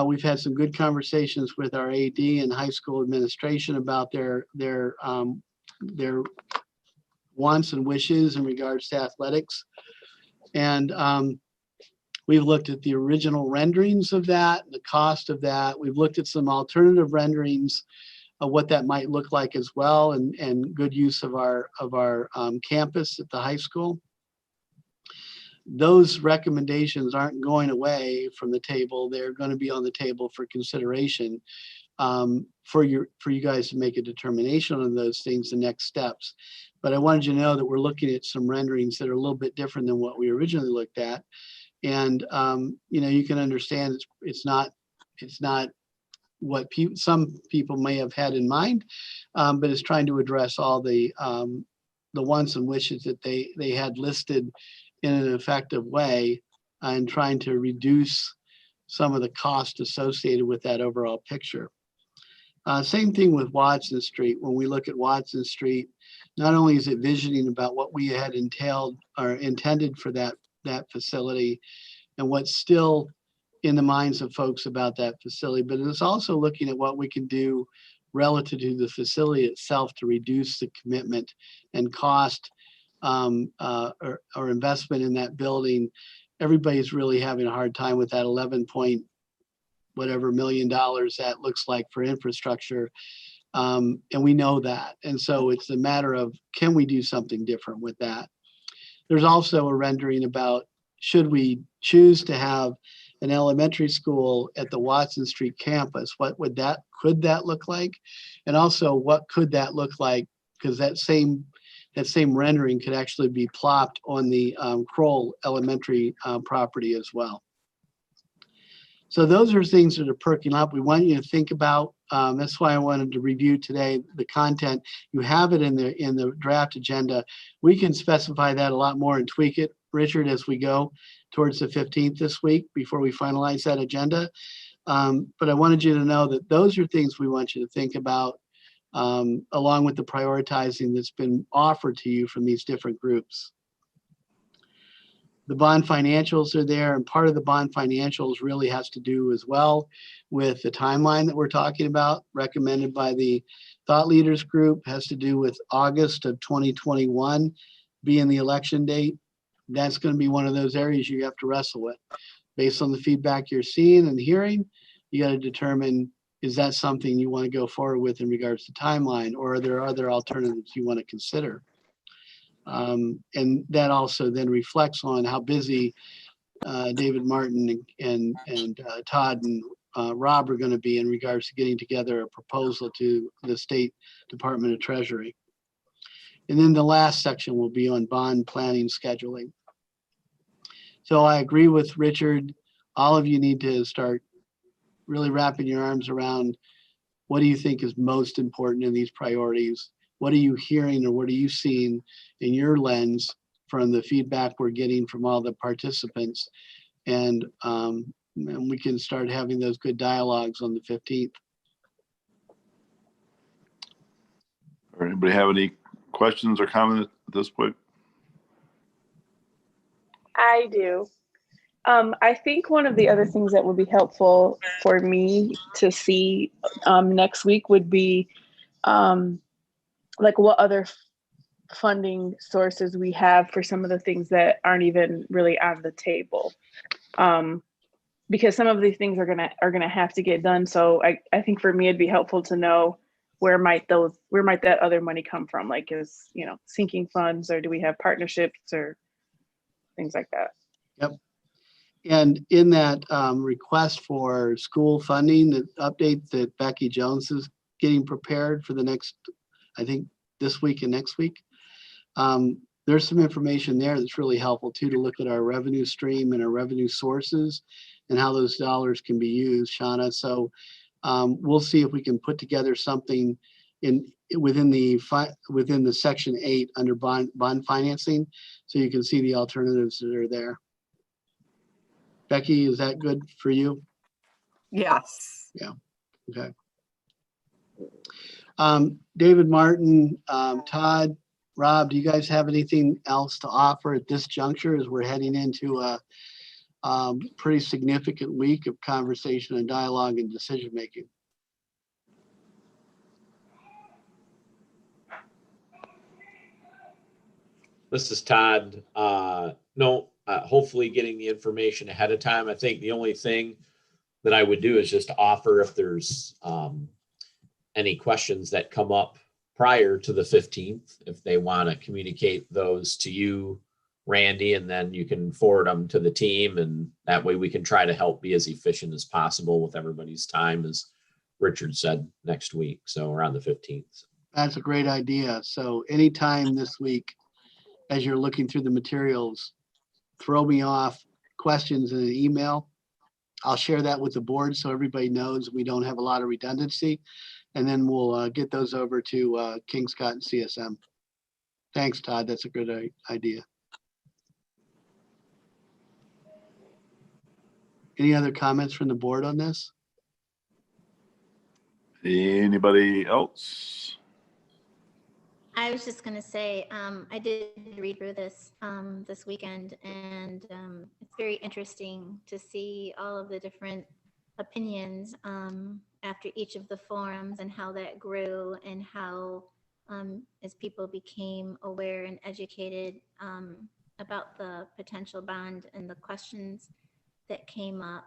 We've had some good conversations with our AD and high school administration about their wants and wishes in regards to athletics. And we've looked at the original renderings of that, the cost of that. We've looked at some alternative renderings of what that might look like as well, and good use of our campus at the high school. Those recommendations aren't going away from the table. They're going to be on the table for consideration for you guys to make a determination on those things, the next steps. But I wanted you to know that we're looking at some renderings that are a little bit different than what we originally looked at. And you can understand it's not what some people may have had in mind, but it's trying to address all the wants and wishes that they had listed in an effective way, and trying to reduce some of the cost associated with that overall picture. Same thing with Watson Street. When we look at Watson Street, not only is it visioning about what we had entailed or intended for that facility and what's still in the minds of folks about that facility, but it's also looking at what we can do relative to the facility itself to reduce the commitment and cost or investment in that building. Everybody's really having a hard time with that 11 point whatever million dollars that looks like for infrastructure. And we know that. And so it's a matter of, can we do something different with that? There's also a rendering about, should we choose to have an elementary school at the Watson Street campus, could that look like? And also, what could that look like? Because that same rendering could actually be plopped on the Kroll Elementary property as well. So those are things that are perking up. We want you to think about. That's why I wanted to review today the content. You have it in the draft agenda. We can specify that a lot more and tweak it, Richard, as we go towards the 15th this week before we finalize that agenda. But I wanted you to know that those are things we want you to think about, along with the prioritizing that's been offered to you from these different groups. The bond financials are there, and part of the bond financials really has to do as well with the timeline that we're talking about, recommended by the Thought Leaders Group, has to do with August of 2021 being the election date. That's going to be one of those areas you have to wrestle with. Based on the feedback you're seeing and hearing, you got to determine, is that something you want to go forward with in regards to timeline, or are there other alternatives you want to consider? And that also then reflects on how busy David Martin and Todd and Rob are going to be in regards to getting together a proposal to the State Department of Treasury. And then the last section will be on bond planning scheduling. So I agree with Richard. All of you need to start really wrapping your arms around, what do you think is most important in these priorities? What are you hearing, or what are you seeing in your lens from the feedback we're getting from all the participants? And we can start having those good dialogues on the 15th. Anybody have any questions or comments at this point? I do. I think one of the other things that would be helpful for me to see next week would be like what other funding sources we have for some of the things that aren't even really on the table. Because some of these things are gonna have to get done. So I think for me it'd be helpful to know where might that other money come from? Like, is sinking funds, or do we have partnerships or things like that? Yep. And in that request for school funding, the update that Becky Jones is getting prepared for the next, I think this week and next week, there's some information there that's really helpful too, to look at our revenue stream and our revenue sources and how those dollars can be used, Shauna. So we'll see if we can put together something within the section 8 under bond financing, so you can see the alternatives that are there. Becky, is that good for you? Yes. Yeah. Okay. David Martin, Todd, Rob, do you guys have anything else to offer at this juncture as we're heading into a pretty significant week of conversation and dialogue and decision making? This is Todd. No, hopefully getting the information ahead of time. I think the only thing that I would do is just offer if there's any questions that come up prior to the 15th, if they want to communicate those to you, Randy, and then you can forward them to the team. And that way we can try to help be as efficient as possible with everybody's time, as Richard said, next week. So around the 15th. That's a great idea. So anytime this week, as you're looking through the materials, throw me off questions in an email. I'll share that with the board so everybody knows we don't have a lot of redundancy. And then we'll get those over to King Scott and CSM. Thanks, Todd. That's a good idea. Any other comments from the board on this? Anybody else? I was just gonna say, I did read through this this weekend, and it's very interesting to see all of the different opinions after each of the forums and how that grew, and how as people became aware and educated about the potential bond and the questions that came up.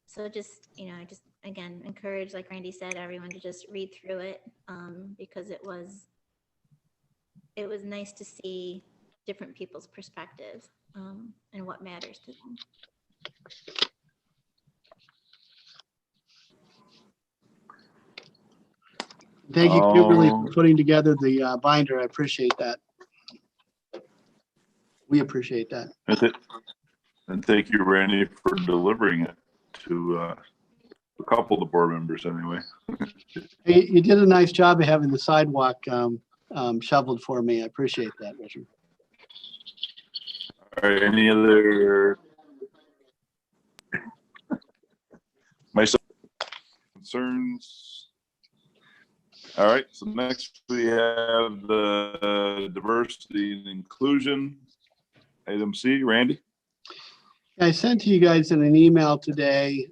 So just, I just, again, encourage, like Randy said, everyone to just read through it because it was nice to see different people's perspectives and what matters to them. Thank you, Kimberly, for putting together the binder. I appreciate that. We appreciate that. And thank you, Randy, for delivering it to a couple of the board members anyway. Hey, you did a nice job of having the sidewalk shoveled for me. I appreciate that, Richard. All right, any other myself concerns? All right, so next we have the diversity and inclusion. Item C, Randy. I sent to you guys in an email today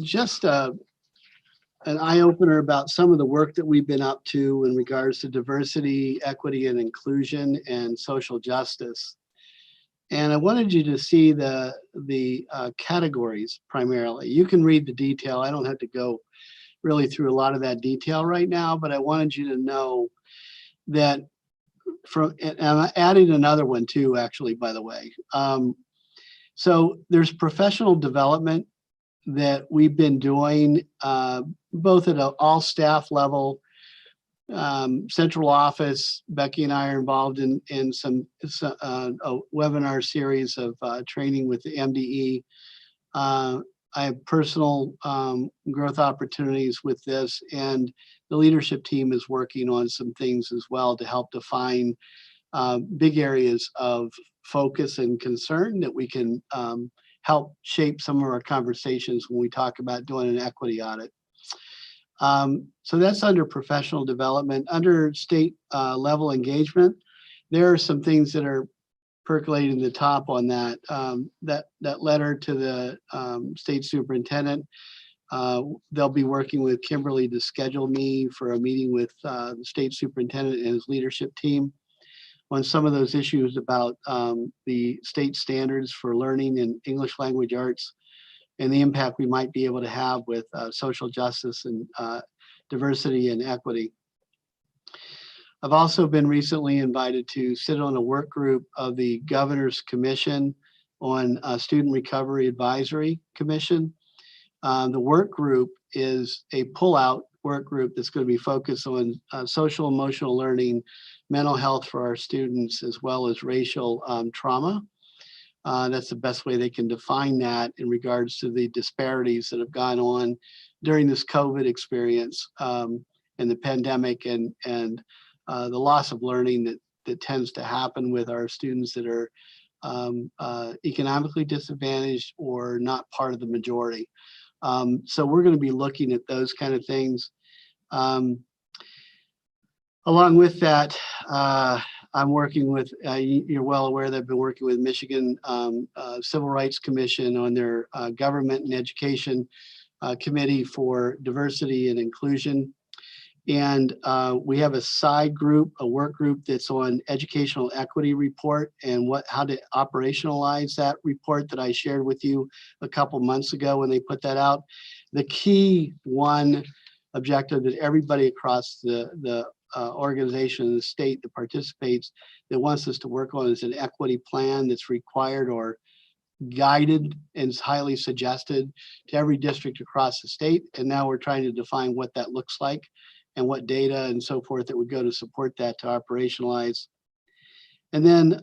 just an eye opener about some of the work that we've been up to in regards to diversity, equity, and inclusion and social justice. And I wanted you to see the categories primarily. You can read the detail. I don't have to go really through a lot of that detail right now, but I wanted you to know that and I'm adding another one too, actually, by the way. So there's professional development that we've been doing both at all staff level, central office. Becky and I are involved in a webinar series of training with the MDE. I have personal growth opportunities with this, and the leadership team is working on some things as well to help define big areas of focus and concern that we can help shape some of our conversations when we talk about doing an equity audit. So that's under professional development. Under state level engagement, there are some things that are percolating the top on that. That letter to the state superintendent, they'll be working with Kimberly to schedule me for a meeting with the state superintendent and his leadership team on some of those issues about the state standards for learning in English language arts and the impact we might be able to have with social justice and diversity and equity. I've also been recently invited to sit on a work group of the Governor's Commission on Student Recovery Advisory Commission. The work group is a pull-out work group that's going to be focused on social emotional learning, mental health for our students, as well as racial trauma. That's the best way they can define that in regards to the disparities that have gone on during this COVID experience and the pandemic and the loss of learning that tends to happen with our students that are economically disadvantaged or not part of the majority. So we're going to be looking at those kind of things. Along with that, I'm working with, you're well aware that I've been working with Michigan Civil Rights Commission on their Government and Education Committee for Diversity and Inclusion. And we have a side group, a work group that's on educational equity report and how to operationalize that report that I shared with you a couple months ago when they put that out. The key one objective that everybody across the organization in the state that participates that wants us to work on is an equity plan that's required or guided and is highly suggested to every district across the state. And now we're trying to define what that looks like and what data and so forth that would go to support that to operationalize. And then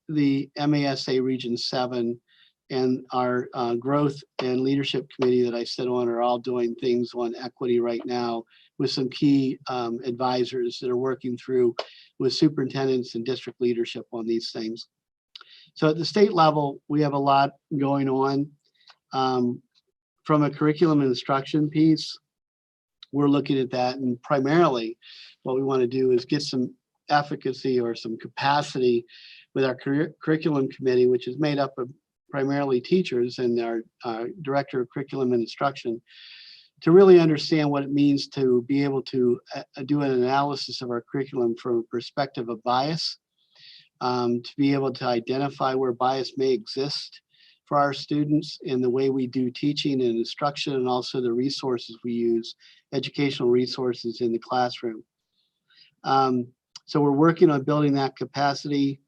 the MASA Region 7 and our growth and leadership committee that I sit on are all doing things on equity right now with some key advisors that are working through with superintendents and district leadership on these things. So at the state level, we have a lot going on. From a curriculum and instruction piece, we're looking at that, and primarily what we want to do is get some efficacy or some capacity with our curriculum committee, which is made up of primarily teachers and our director of curriculum and instruction, to really understand what it means to be able to do an analysis of our curriculum from a perspective of bias, to be able to identify where bias may exist for our students in the way we do teaching and instruction, and also the resources we use, educational resources in the classroom. So we're working on building that capacity.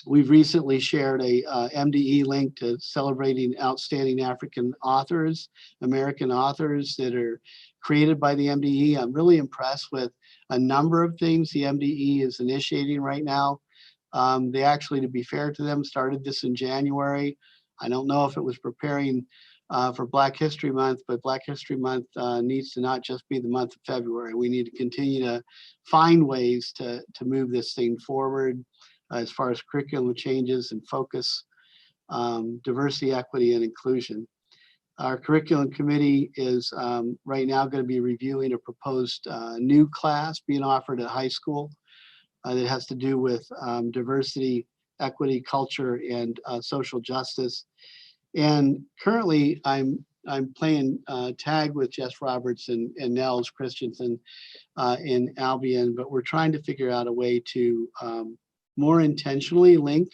We've recently shared a MDE link to celebrating outstanding African authors, American authors that are created by the MDE. I'm really impressed with a number of things the MDE is initiating right now. They actually, to be fair to them, started this in January. I don't know if it was preparing for Black History Month, but Black History Month needs to not just be the month of February. We need to continue to find ways to move this thing forward as far as curriculum changes and focus, diversity, equity, and inclusion. Our curriculum committee is right now going to be reviewing a proposed new class being offered at high school that has to do with diversity, equity, culture, and social justice. And currently, I'm playing tag with Jess Roberts and Nels Christensen in Albion, but we're trying to figure out a way to more intentionally link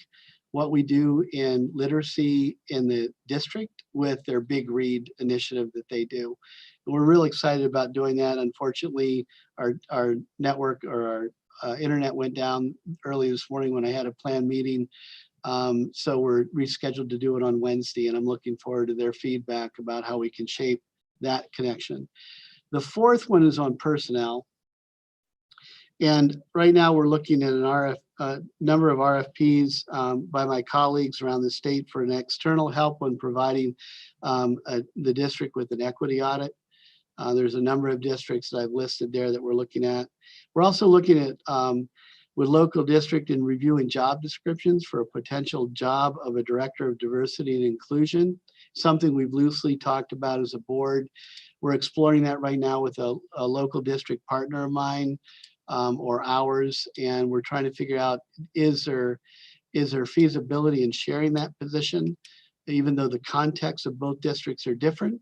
what we do in literacy in the district with their Big Read initiative that they do. And we're really excited about doing that. Unfortunately, our network or our internet went down early this morning when I had a planned meeting. So we're rescheduled to do it on Wednesday, and I'm looking forward to their feedback about how we can shape that connection. The fourth one is on personnel. And right now we're looking at a number of RFPs by my colleagues around the state for an external help when providing the district with an equity audit. There's a number of districts that I've listed there that we're looking at. We're also looking at with local district and reviewing job descriptions for a potential job of a director of diversity and inclusion, something we've loosely talked about as a board. We're exploring that right now with a local district partner of mine or ours, and we're trying to figure out, is there feasibility in sharing that position, even though the context of both districts are different,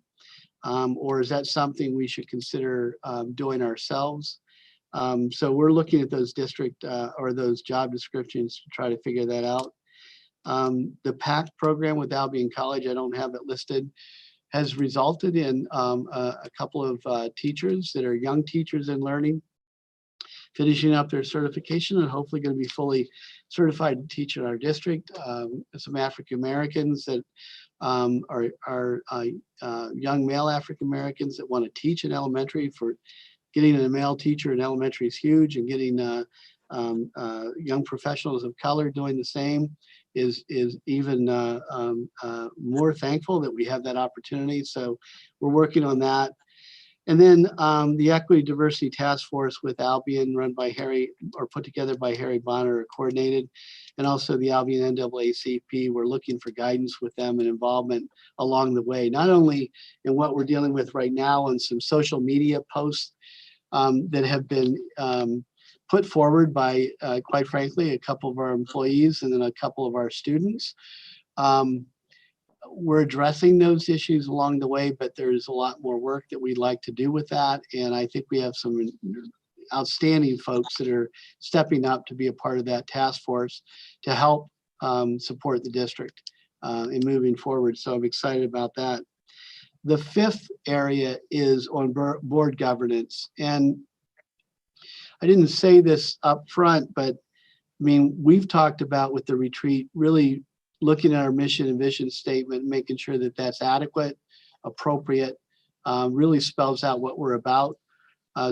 or is that something we should consider doing ourselves? So we're looking at those district or those job descriptions to try to figure that out. The PAC program with Albion College, I don't have it listed, has resulted in a couple of teachers that are young teachers in learning, finishing up their certification and hopefully going to be fully certified to teach in our district. Some African Americans that are young male African Americans that want to teach in elementary. For getting a male teacher in elementary is huge, and getting young professionals of color doing the same is even more thankful that we have that opportunity. So we're working on that. And then the Equity Diversity Task Force with Albion, run by Harry, or put together by Harry Bonner, coordinated, and also the Albion NAACP. We're looking for guidance with them and involvement along the way, not only in what we're dealing with right now and some social media posts that have been put forward by, quite frankly, a couple of our employees and then a couple of our students. We're addressing those issues along the way, but there's a lot more work that we'd like to do with that. And I think we have some outstanding folks that are stepping up to be a part of that task force to help support the district in moving forward. So I'm excited about that. The fifth area is on board governance. And I didn't say this up front, but I mean, we've talked about with the retreat, really looking at our mission and vision statement, making sure that that's adequate, appropriate, really spells out what we're about.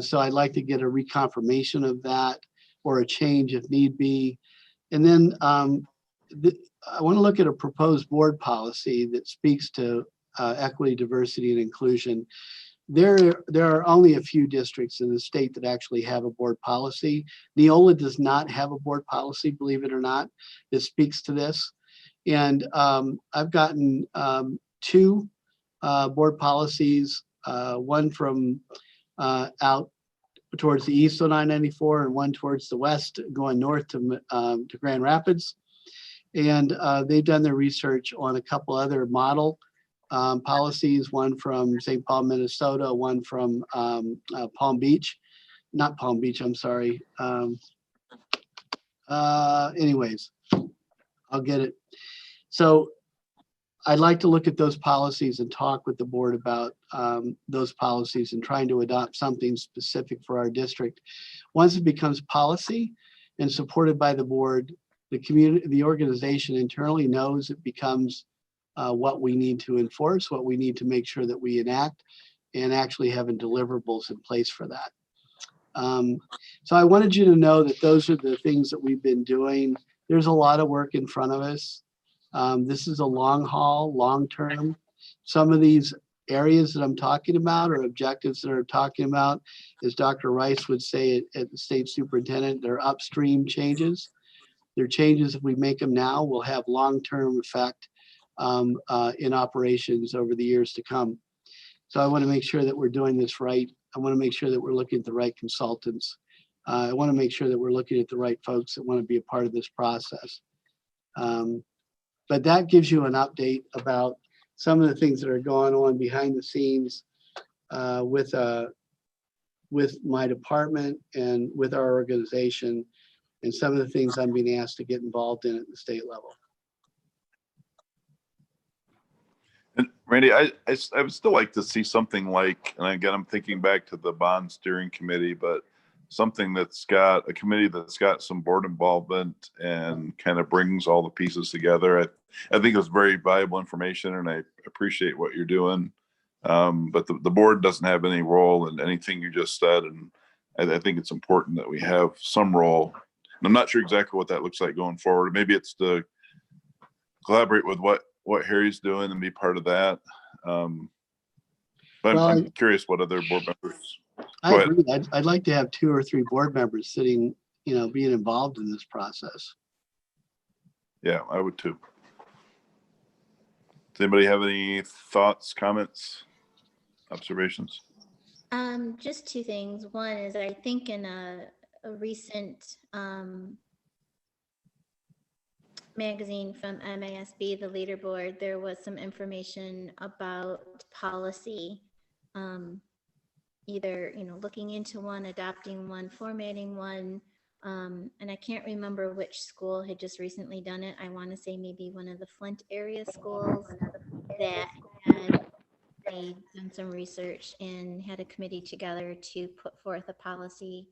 So I'd like to get a reconfirmation of that or a change if need be. And then I want to look at a proposed board policy that speaks to equity, diversity, and inclusion. There are only a few districts in the state that actually have a board policy. Neola does not have a board policy, believe it or not, that speaks to this. And I've gotten two board policies, one from out towards the east on I-94 and one towards the west going north to Grand Rapids. And they've done their research on a couple other model policies, one from St. Paul, Minnesota, one from Palm Beach, not Palm Beach, I'm sorry. Anyways, I'll get it. So I'd like to look at those policies and talk with the board about those policies and trying to adopt something specific for our district. Once it becomes policy and supported by the board, the community, the organization internally knows it becomes what we need to enforce, what we need to make sure that we enact, and actually having deliverables in place for that. So I wanted you to know that those are the things that we've been doing. There's a lot of work in front of us. This is a long haul, long term. Some of these areas that I'm talking about or objectives that I'm talking about, as Dr. Rice would say at the state superintendent, they're upstream changes. They're changes, if we make them now, will have long-term effect in operations over the years to come. So I want to make sure that we're doing this right. I want to make sure that we're looking at the right consultants. I want to make sure that we're looking at the right folks that want to be a part of this process. But that gives you an update about some of the things that are going on behind the scenes with my department and with our organization, and some of the things I'm being asked to get involved in at the state level. And Randy, I would still like to see something like, and again, I'm thinking back to the bond steering committee, but something that's got a committee that's got some board involvement and kind of brings all the pieces together. I think it's very valuable information, and I appreciate what you're doing. But the board doesn't have any role in anything you just said, and I think it's important that we have some role. And I'm not sure exactly what that looks like going forward. Maybe it's to collaborate with what Harry's doing and be part of that. But Well, I'm curious what other board members. I agree. I'd like to have 2 or 3 board members sitting, being involved in this process. Yeah, I would too. Does anybody have any thoughts, comments, observations? Just 2 things. One is, I think in a recent magazine from MASB, the leaderboard, there was some information about policy, either looking into one, adopting one, formatting one, and I can't remember which school had just recently done it. I want to say maybe one of the Flint area schools that had done some research and had a committee together to put forth a policy,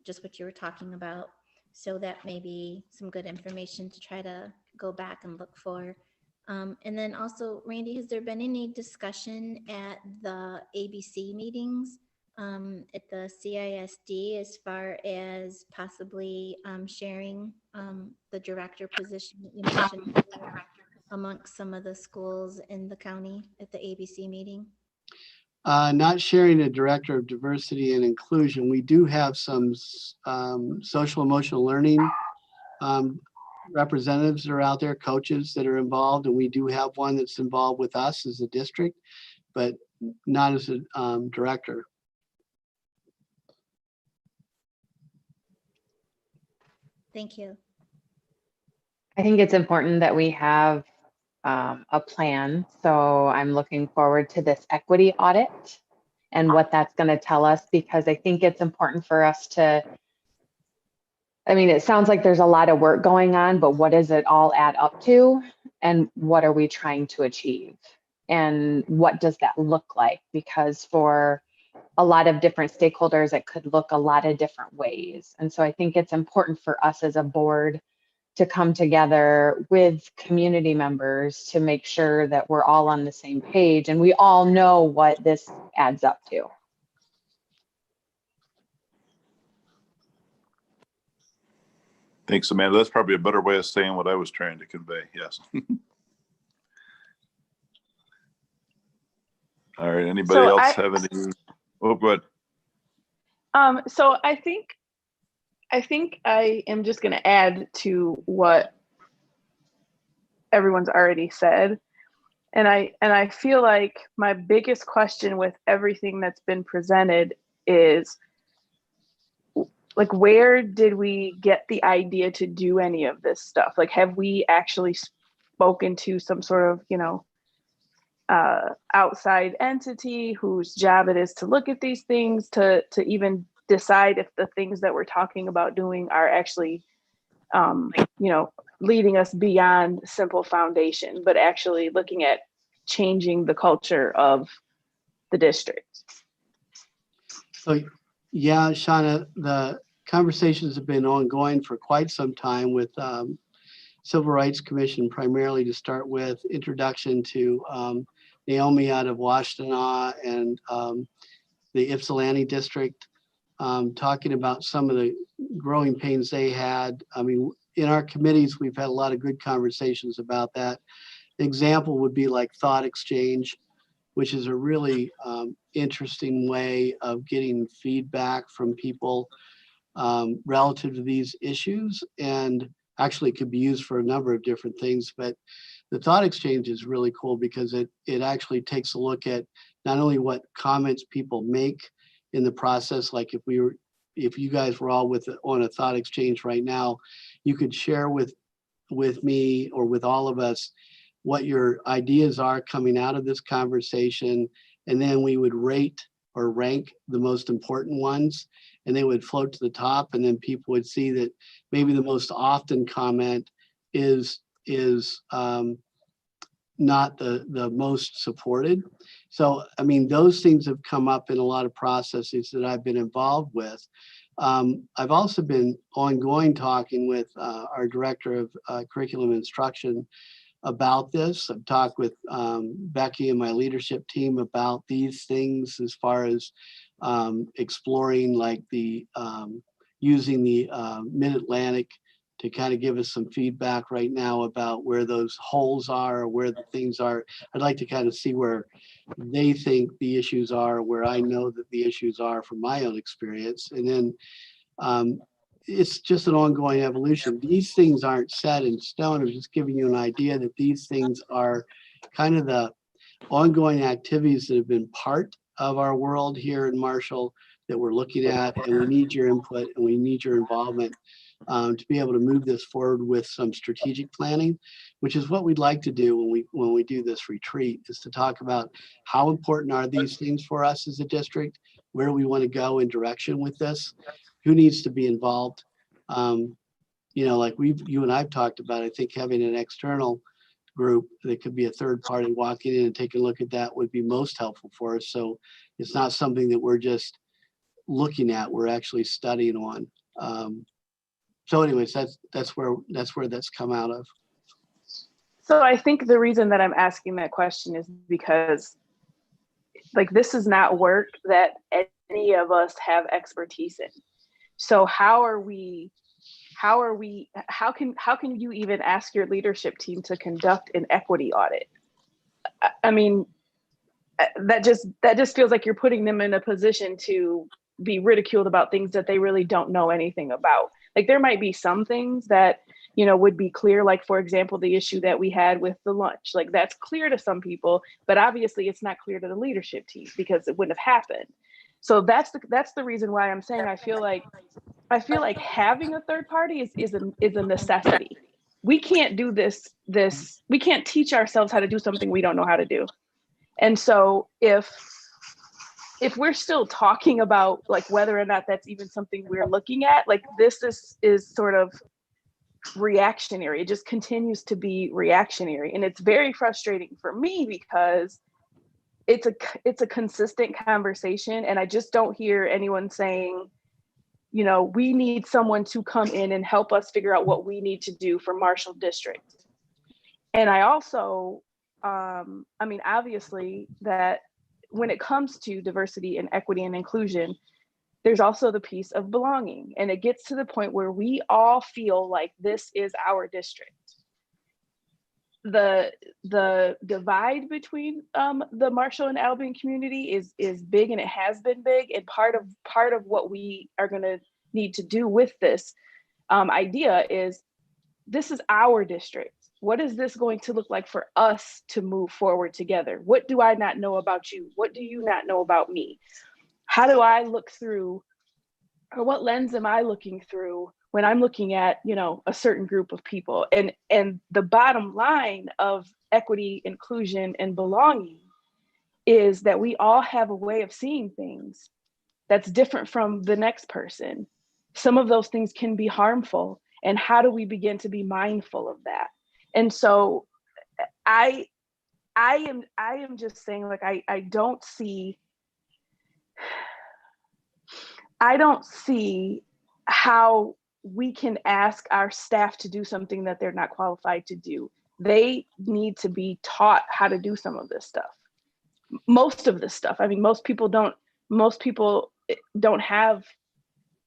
just what you were talking about. So that may be some good information to try to go back and look for. And then also, Randy, has there been any discussion at the ABC meetings at the CISD as far as possibly sharing the director position that you mentioned amongst some of the schools in the county at the ABC meeting? Not sharing a director of diversity and inclusion. We do have some social emotional learning representatives that are out there, coaches that are involved, and we do have one that's involved with us as a district, but not as a director. Thank you. I think it's important that we have a plan. So I'm looking forward to this equity audit and what that's going to tell us, because I think it's important for us to, I mean, it sounds like there's a lot of work going on, but what does it all add up to? And what are we trying to achieve? And what does that look like? Because for a lot of different stakeholders, it could look a lot of different ways. And so I think it's important for us as a board to come together with community members to make sure that we're all on the same page and we all know what this adds up to. Thanks, Amanda. That's probably a better way of saying what I was trying to convey. Yes. All right. Anybody So else have any? Oh, go ahead. So I think I am just going to add to what everyone's already said. And I feel like my biggest question with everything that's been presented is, like, where did we get the idea to do any of this stuff? Like, have we actually spoken to some sort of, outside entity whose job it is to look at these things, to even decide if the things that we're talking about doing are actually, leading us beyond simple foundation, but actually looking at changing the culture of the district? So, yeah, Shauna, the conversations have been ongoing for quite some time with Civil Rights Commission, primarily to start with, introduction to Naomi out of Washtenaw and the Ypsilanti district, talking about some of the growing pains they had. I mean, in our committees, we've had a lot of good conversations about that. An example would be like thought exchange, which is a really interesting way of getting feedback from people relative to these issues, and actually could be used for a number of different things. But the thought exchange is really cool because it actually takes a look at not only what comments people make in the process, like if you guys were all on a thought exchange right now, you could share with me or with all of us what your ideas are coming out of this conversation, and then we would rate or rank the most important ones, and they would float to the top, and then people would see that maybe the most often comment is not the most supported. So, I mean, those things have come up in a lot of processes that I've been involved with. I've also been ongoing talking with our director of curriculum instruction about this. I've talked with Becky and my leadership team about these things, as far as exploring like the using the Mid-Atlantic to kind of give us some feedback right now about where those holes are, or where the things are. I'd like to kind of see where they think the issues are, where I know that the issues are from my own experience. And then it's just an ongoing evolution. These things aren't set in stone. I'm just giving you an idea that these things are kind of the ongoing activities that have been part of our world here in Marshall that we're looking at, and we need your input and we need your involvement to be able to move this forward with some strategic planning, which is what we'd like to do when we do this retreat, is to talk about how important are these things for us as a district, where do we want to go in direction with this, who needs to be involved. Like you and I've talked about, I think having an external group that could be a third party walking in and taking a look at that would be most helpful for us. So it's not something that we're just looking at, we're actually studying on. So anyways, that's where that's come out of. So I think the reason that I'm asking that question is because, like, this is not work that any of us have expertise in. So how can you even ask your leadership team to conduct an equity audit? I mean, that just feels like you're putting them in a position to be ridiculed about things that they really don't know anything about. Like, there might be some things that, would be clear, like, for example, the issue that we had with the lunch, like, that's clear to some people, but obviously it's not clear to the leadership team because it wouldn't have happened. So that's the reason why I'm saying I feel like I feel like having a third party is a necessity. We can't do this. We can't teach ourselves how to do something we don't know how to do. And so if we're still talking about like whether or not that's even something we're looking at, like this is sort of reactionary. It just continues to be reactionary. And it's very frustrating for me because it's a consistent conversation. And I just don't hear anyone saying, you know, we need someone to come in and help us figure out what we need to do for Marshall District. And I also, I mean, obviously that when it comes to diversity and equity and inclusion, there's also the piece of belonging. And it gets to the point where we all feel like this is our district. The divide between the Marshall and Albion community is big, and it has been big. And part of what we are going to need to do with this idea is this is our district. What is this going to look like for us to move forward together? What do I not know about you? What do you not know about me? How do I look through, or what lens am I looking through when I'm looking at, you know, a certain group of people? And the bottom line of equity, inclusion, and belonging is that we all have a way of seeing things that's different from the next person. Some of those things can be harmful. And how do we begin to be mindful of that? And so I am just saying, like, I don't see how we can ask our staff to do something that they're not qualified to do. They need to be taught how to do some of this stuff. Most of this stuff. I mean, most people don't have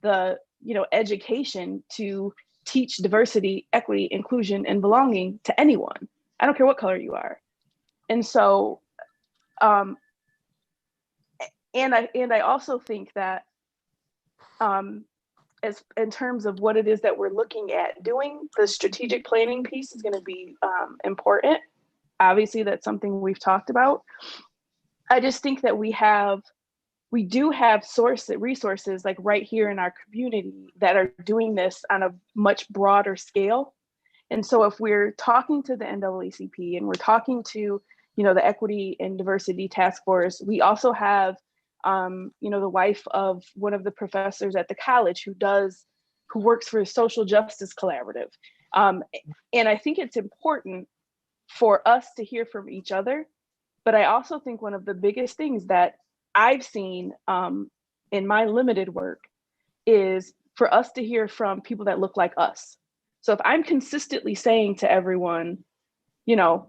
the, you know, education to teach diversity, equity, inclusion, and belonging to anyone. I don't care what color you are. And so, and I also think that as in terms of what it is that we're looking at, doing the strategic planning piece is going to be important. Obviously, that's something we've talked about. I just think that we do have resources like right here in our community that are doing this on a much broader scale. And so if we're talking to the NAACP and we're talking to, you know, the Equity and Diversity Task Force, we also have, you know, the wife of one of the professors at the college who works for a social justice collaborative. And I think it's important for us to hear from each other. But I also think one of the biggest things that I've seen in my limited work is for us to hear from people that look like us. So if I'm consistently saying to everyone, you know,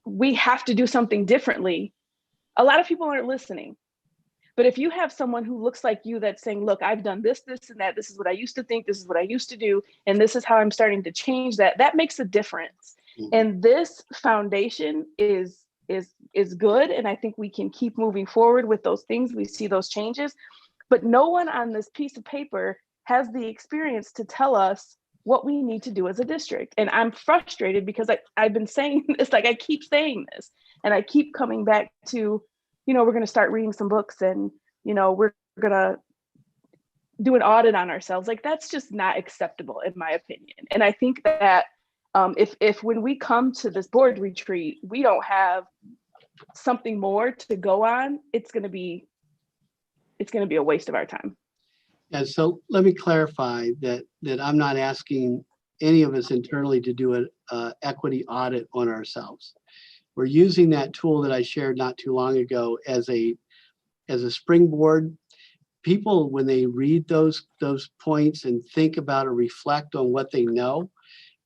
we have to do something differently, a lot of people aren't listening. But if you have someone who looks like you that's saying, look, I've done this, this, and that, this is what I used to think, this is what I used to do, and this is how I'm starting to change that, that makes a difference. Mm-hmm. And this foundation is good. And I think we can keep moving forward with those things. We see those changes, but no one on this piece of paper has the experience to tell us what we need to do as a district. And I'm frustrated because I've been saying this, like I keep saying this, and I keep coming back to, you know, we're going to start reading some books, and, you know, we're going to do an audit on ourselves. Like, that's just not acceptable in my opinion. And I think that if when we come to this board retreat, we don't have something more to go on, it's going to be a waste of our time. And so let me clarify that I'm not asking any of us internally to do an equity audit on ourselves. We're using that tool that I shared not too long ago as a springboard. People, when they read those points and think about or reflect on what they know,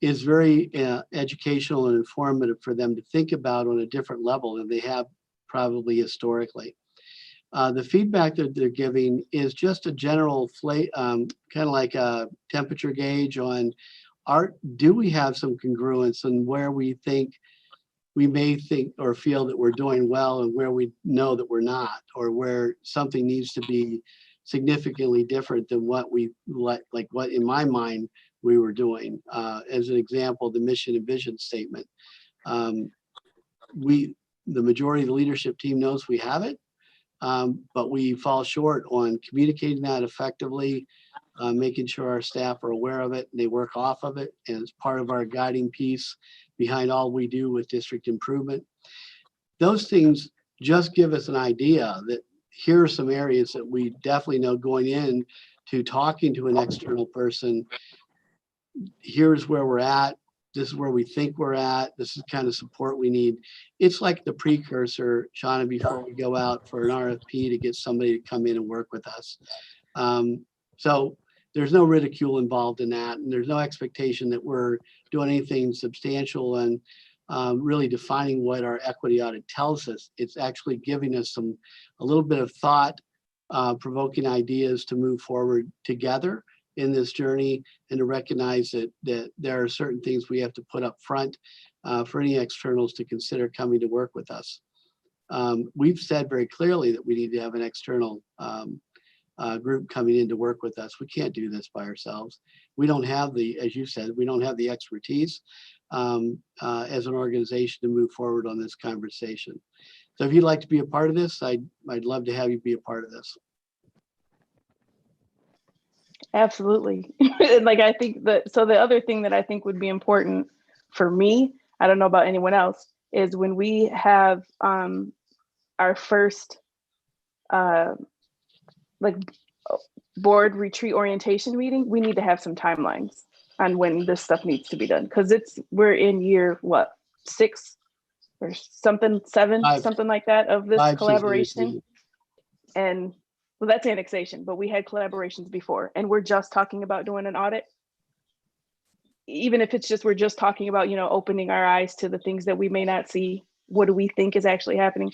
is very educational and informative for them to think about on a different level than they have probably historically. The feedback that they're giving is just a general kind of like a temperature gauge on do we have some congruence in where we may think or feel that we're doing well and where we know that we're not, or where something needs to be significantly different than what what in my mind we were doing. As an example, the mission and vision statement. The majority of the leadership team knows we have it, but we fall short on communicating that effectively, making sure our staff are aware of it and they work off of it. And it's part of our guiding piece behind all we do with district improvement. Those things just give us an idea that here are some areas that we definitely know going in to talking to an external person. Here's where we're at. This is where we think we're at. This is the kind of support we need. It's like the precursor, Shauna, before we go out for an RFP to get somebody to come in and work with us. So there's no ridicule involved in that. And there's no expectation that we're doing anything substantial and really defining what our equity audit tells us. It's actually giving us a little bit of thought, provoking ideas to move forward together in this journey, and to recognize that there are certain things we have to put up front for any externals to consider coming to work with us. We've said very clearly that we need to have an external group coming in to work with us. We can't do this by ourselves. We don't have as you said, we don't have the expertise as an organization to move forward on this conversation. So if you'd like to be a part of this, I'd love to have you be a part of this. Absolutely. And like, I think so the other thing that I think would be important for me, I don't know about anyone else, is when we have our first like board retreat orientation meeting, we need to have some timelines on when this stuff needs to be done. Cause we're in year, what, 6 or something, 7, 5, something like that of this 5 collaboration. And well, that's annexation, but we had collaborations before, and we're just talking about doing an audit. Even if it's just, we're just talking about, opening our eyes to the things that we may not see. What do we think is actually happening?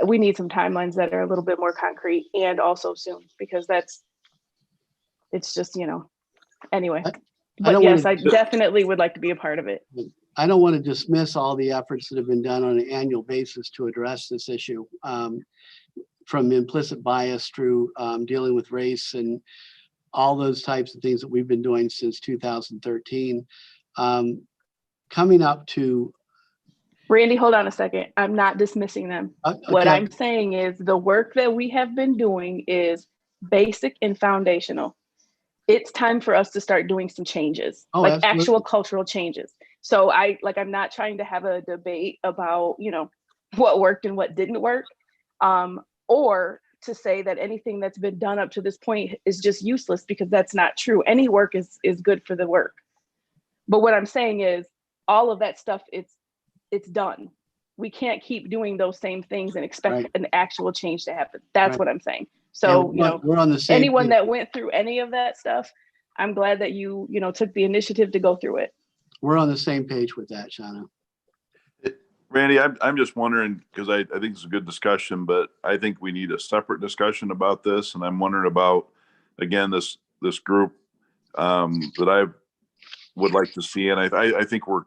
We need some timelines that are a little bit more concrete and also soon, because it's just, anyway. But yes, I definitely would like to be a part of it. I don't want to dismiss all the efforts that have been done on an annual basis to address this issue. From implicit bias through dealing with race and all those types of things that we've been doing since 2013. Coming up to... Randy, hold on a second. I'm not dismissing them. Okay. What I'm saying is the work that we have been doing is basic and foundational. It's time for us to start doing some changes, actual cultural changes. So I'm not trying to have a debate about, what worked and what didn't work. Or to say that anything that's been done up to this point is just useless, because that's not true. Any work is good for the work. But what I'm saying is all of that stuff, it's done. We can't keep doing those same things and expect an actual change to happen. That's what I'm saying. So, we're on the same anyone page. that went through any of that stuff, I'm glad that you took the initiative to go through it. We're on the same page with that, Shauna. Randy, I'm just wondering, because I think it's a good discussion, but I think we need a separate discussion about this. And I'm wondering about, again, this group that I would like to see. And I think we're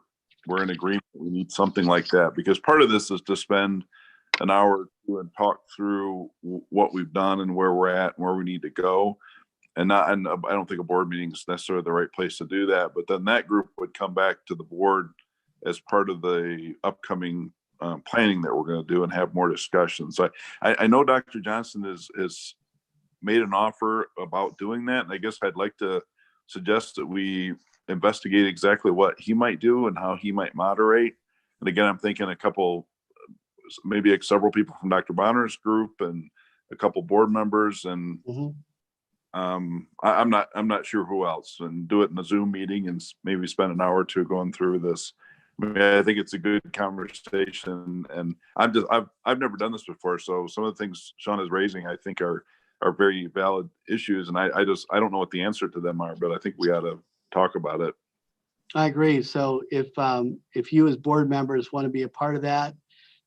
in agreement. We need something like that, because part of this is to spend an hour or two and talk through what we've done and where we're at and where we need to go. And I don't think a board meeting is necessarily the right place to do that. But then that group would come back to the board as part of the upcoming planning that we're going to do and have more discussions. I know Dr. Johnson is made an offer about doing that. And I guess I'd like to suggest that we investigate exactly what he might do and how he might moderate. And again, I'm thinking maybe several people from Dr. Bonner's group and a couple board members, and I'm not sure who else, and do it in a Zoom meeting and maybe spend an hour or two going through this. I think it's a good conversation, and I've never done this before, so some of the things Sean is raising, I think are very valid issues, and I don't know what the answer to them are, but I think we ought to talk about it. I agree. So if you as board members want to be a part of that,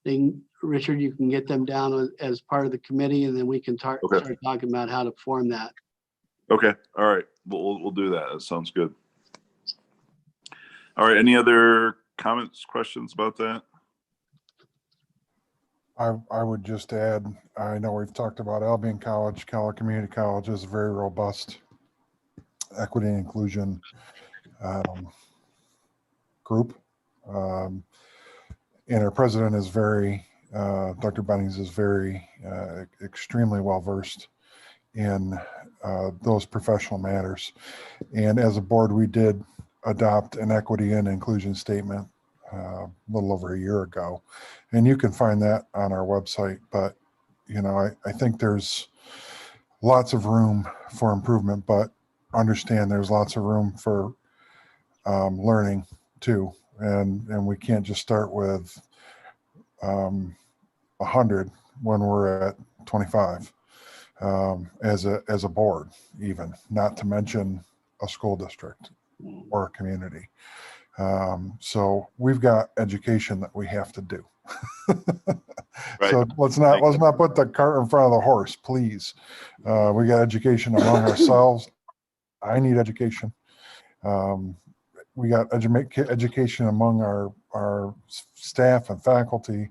then Richard, you can get them down as part of the committee, and then we can start talking about how to form that. Okay. All right. We'll do that. That sounds good. All right. Any other comments, questions about that? I would just add, I know we've talked about Albion College, Keller Community College is a very robust equity and inclusion group. And our president is Dr. Bunnings is extremely well versed in those professional matters. And as a board, we did adopt an equity and inclusion statement a little over a year ago. And you can find that on our website. But, you know, I think there's lots of room for improvement, but understand there's lots of room for learning too. And we can't just start with 100 when we're at 25 as a board, even, not to mention a school district or a community. So we've got education that we have to do. So let's not put the cart in front of the horse, please. We got education among ourselves. I need education. We got education among our staff and faculty,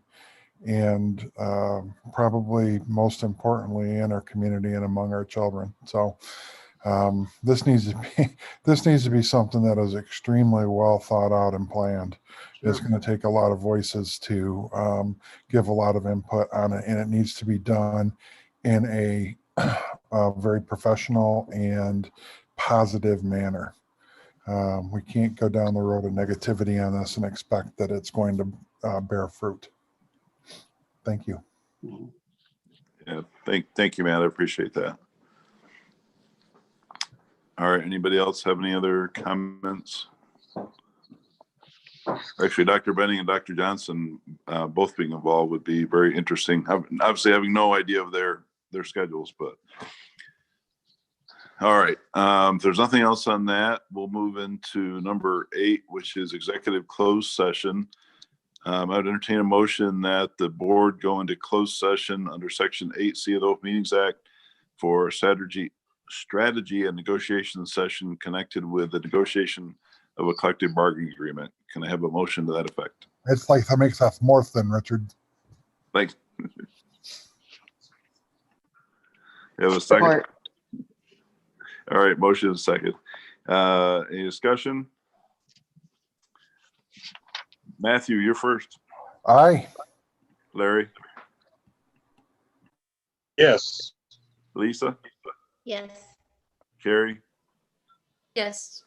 and probably most importantly in our community and among our children. So this needs to be something that is extremely well thought out and planned. Sure. It's going to take a lot of voices to give a lot of input on it, and it needs to be done in a very professional and positive manner. We can't go down the road of negativity on this and expect that it's going to bear fruit. Thank you. Yeah, thank you, Matt. I appreciate that. All right. Anybody else have any other comments? Actually, Dr. Benning and Dr. Johnson both being involved would be very interesting. Obviously, having no idea of their schedules, but all right. If there's nothing else on that, we'll move into number 8, which is executive closed session. I would entertain a motion that the board go into closed session under Section 8C of the Open Meetings Act for strategy and negotiation session connected with the negotiation of a collective bargaining agreement. Can I have a motion to that effect? It's like that makes us more than Richard. Thanks. You have a second? Support. All right, motion is second. Any discussion? Matthew, you're first. Aye. Larry? Yes. Lisa? Yes. Carrie? Yes.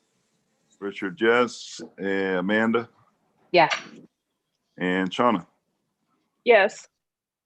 Richard, yes. And Amanda? Yes. And Shauna? Yes.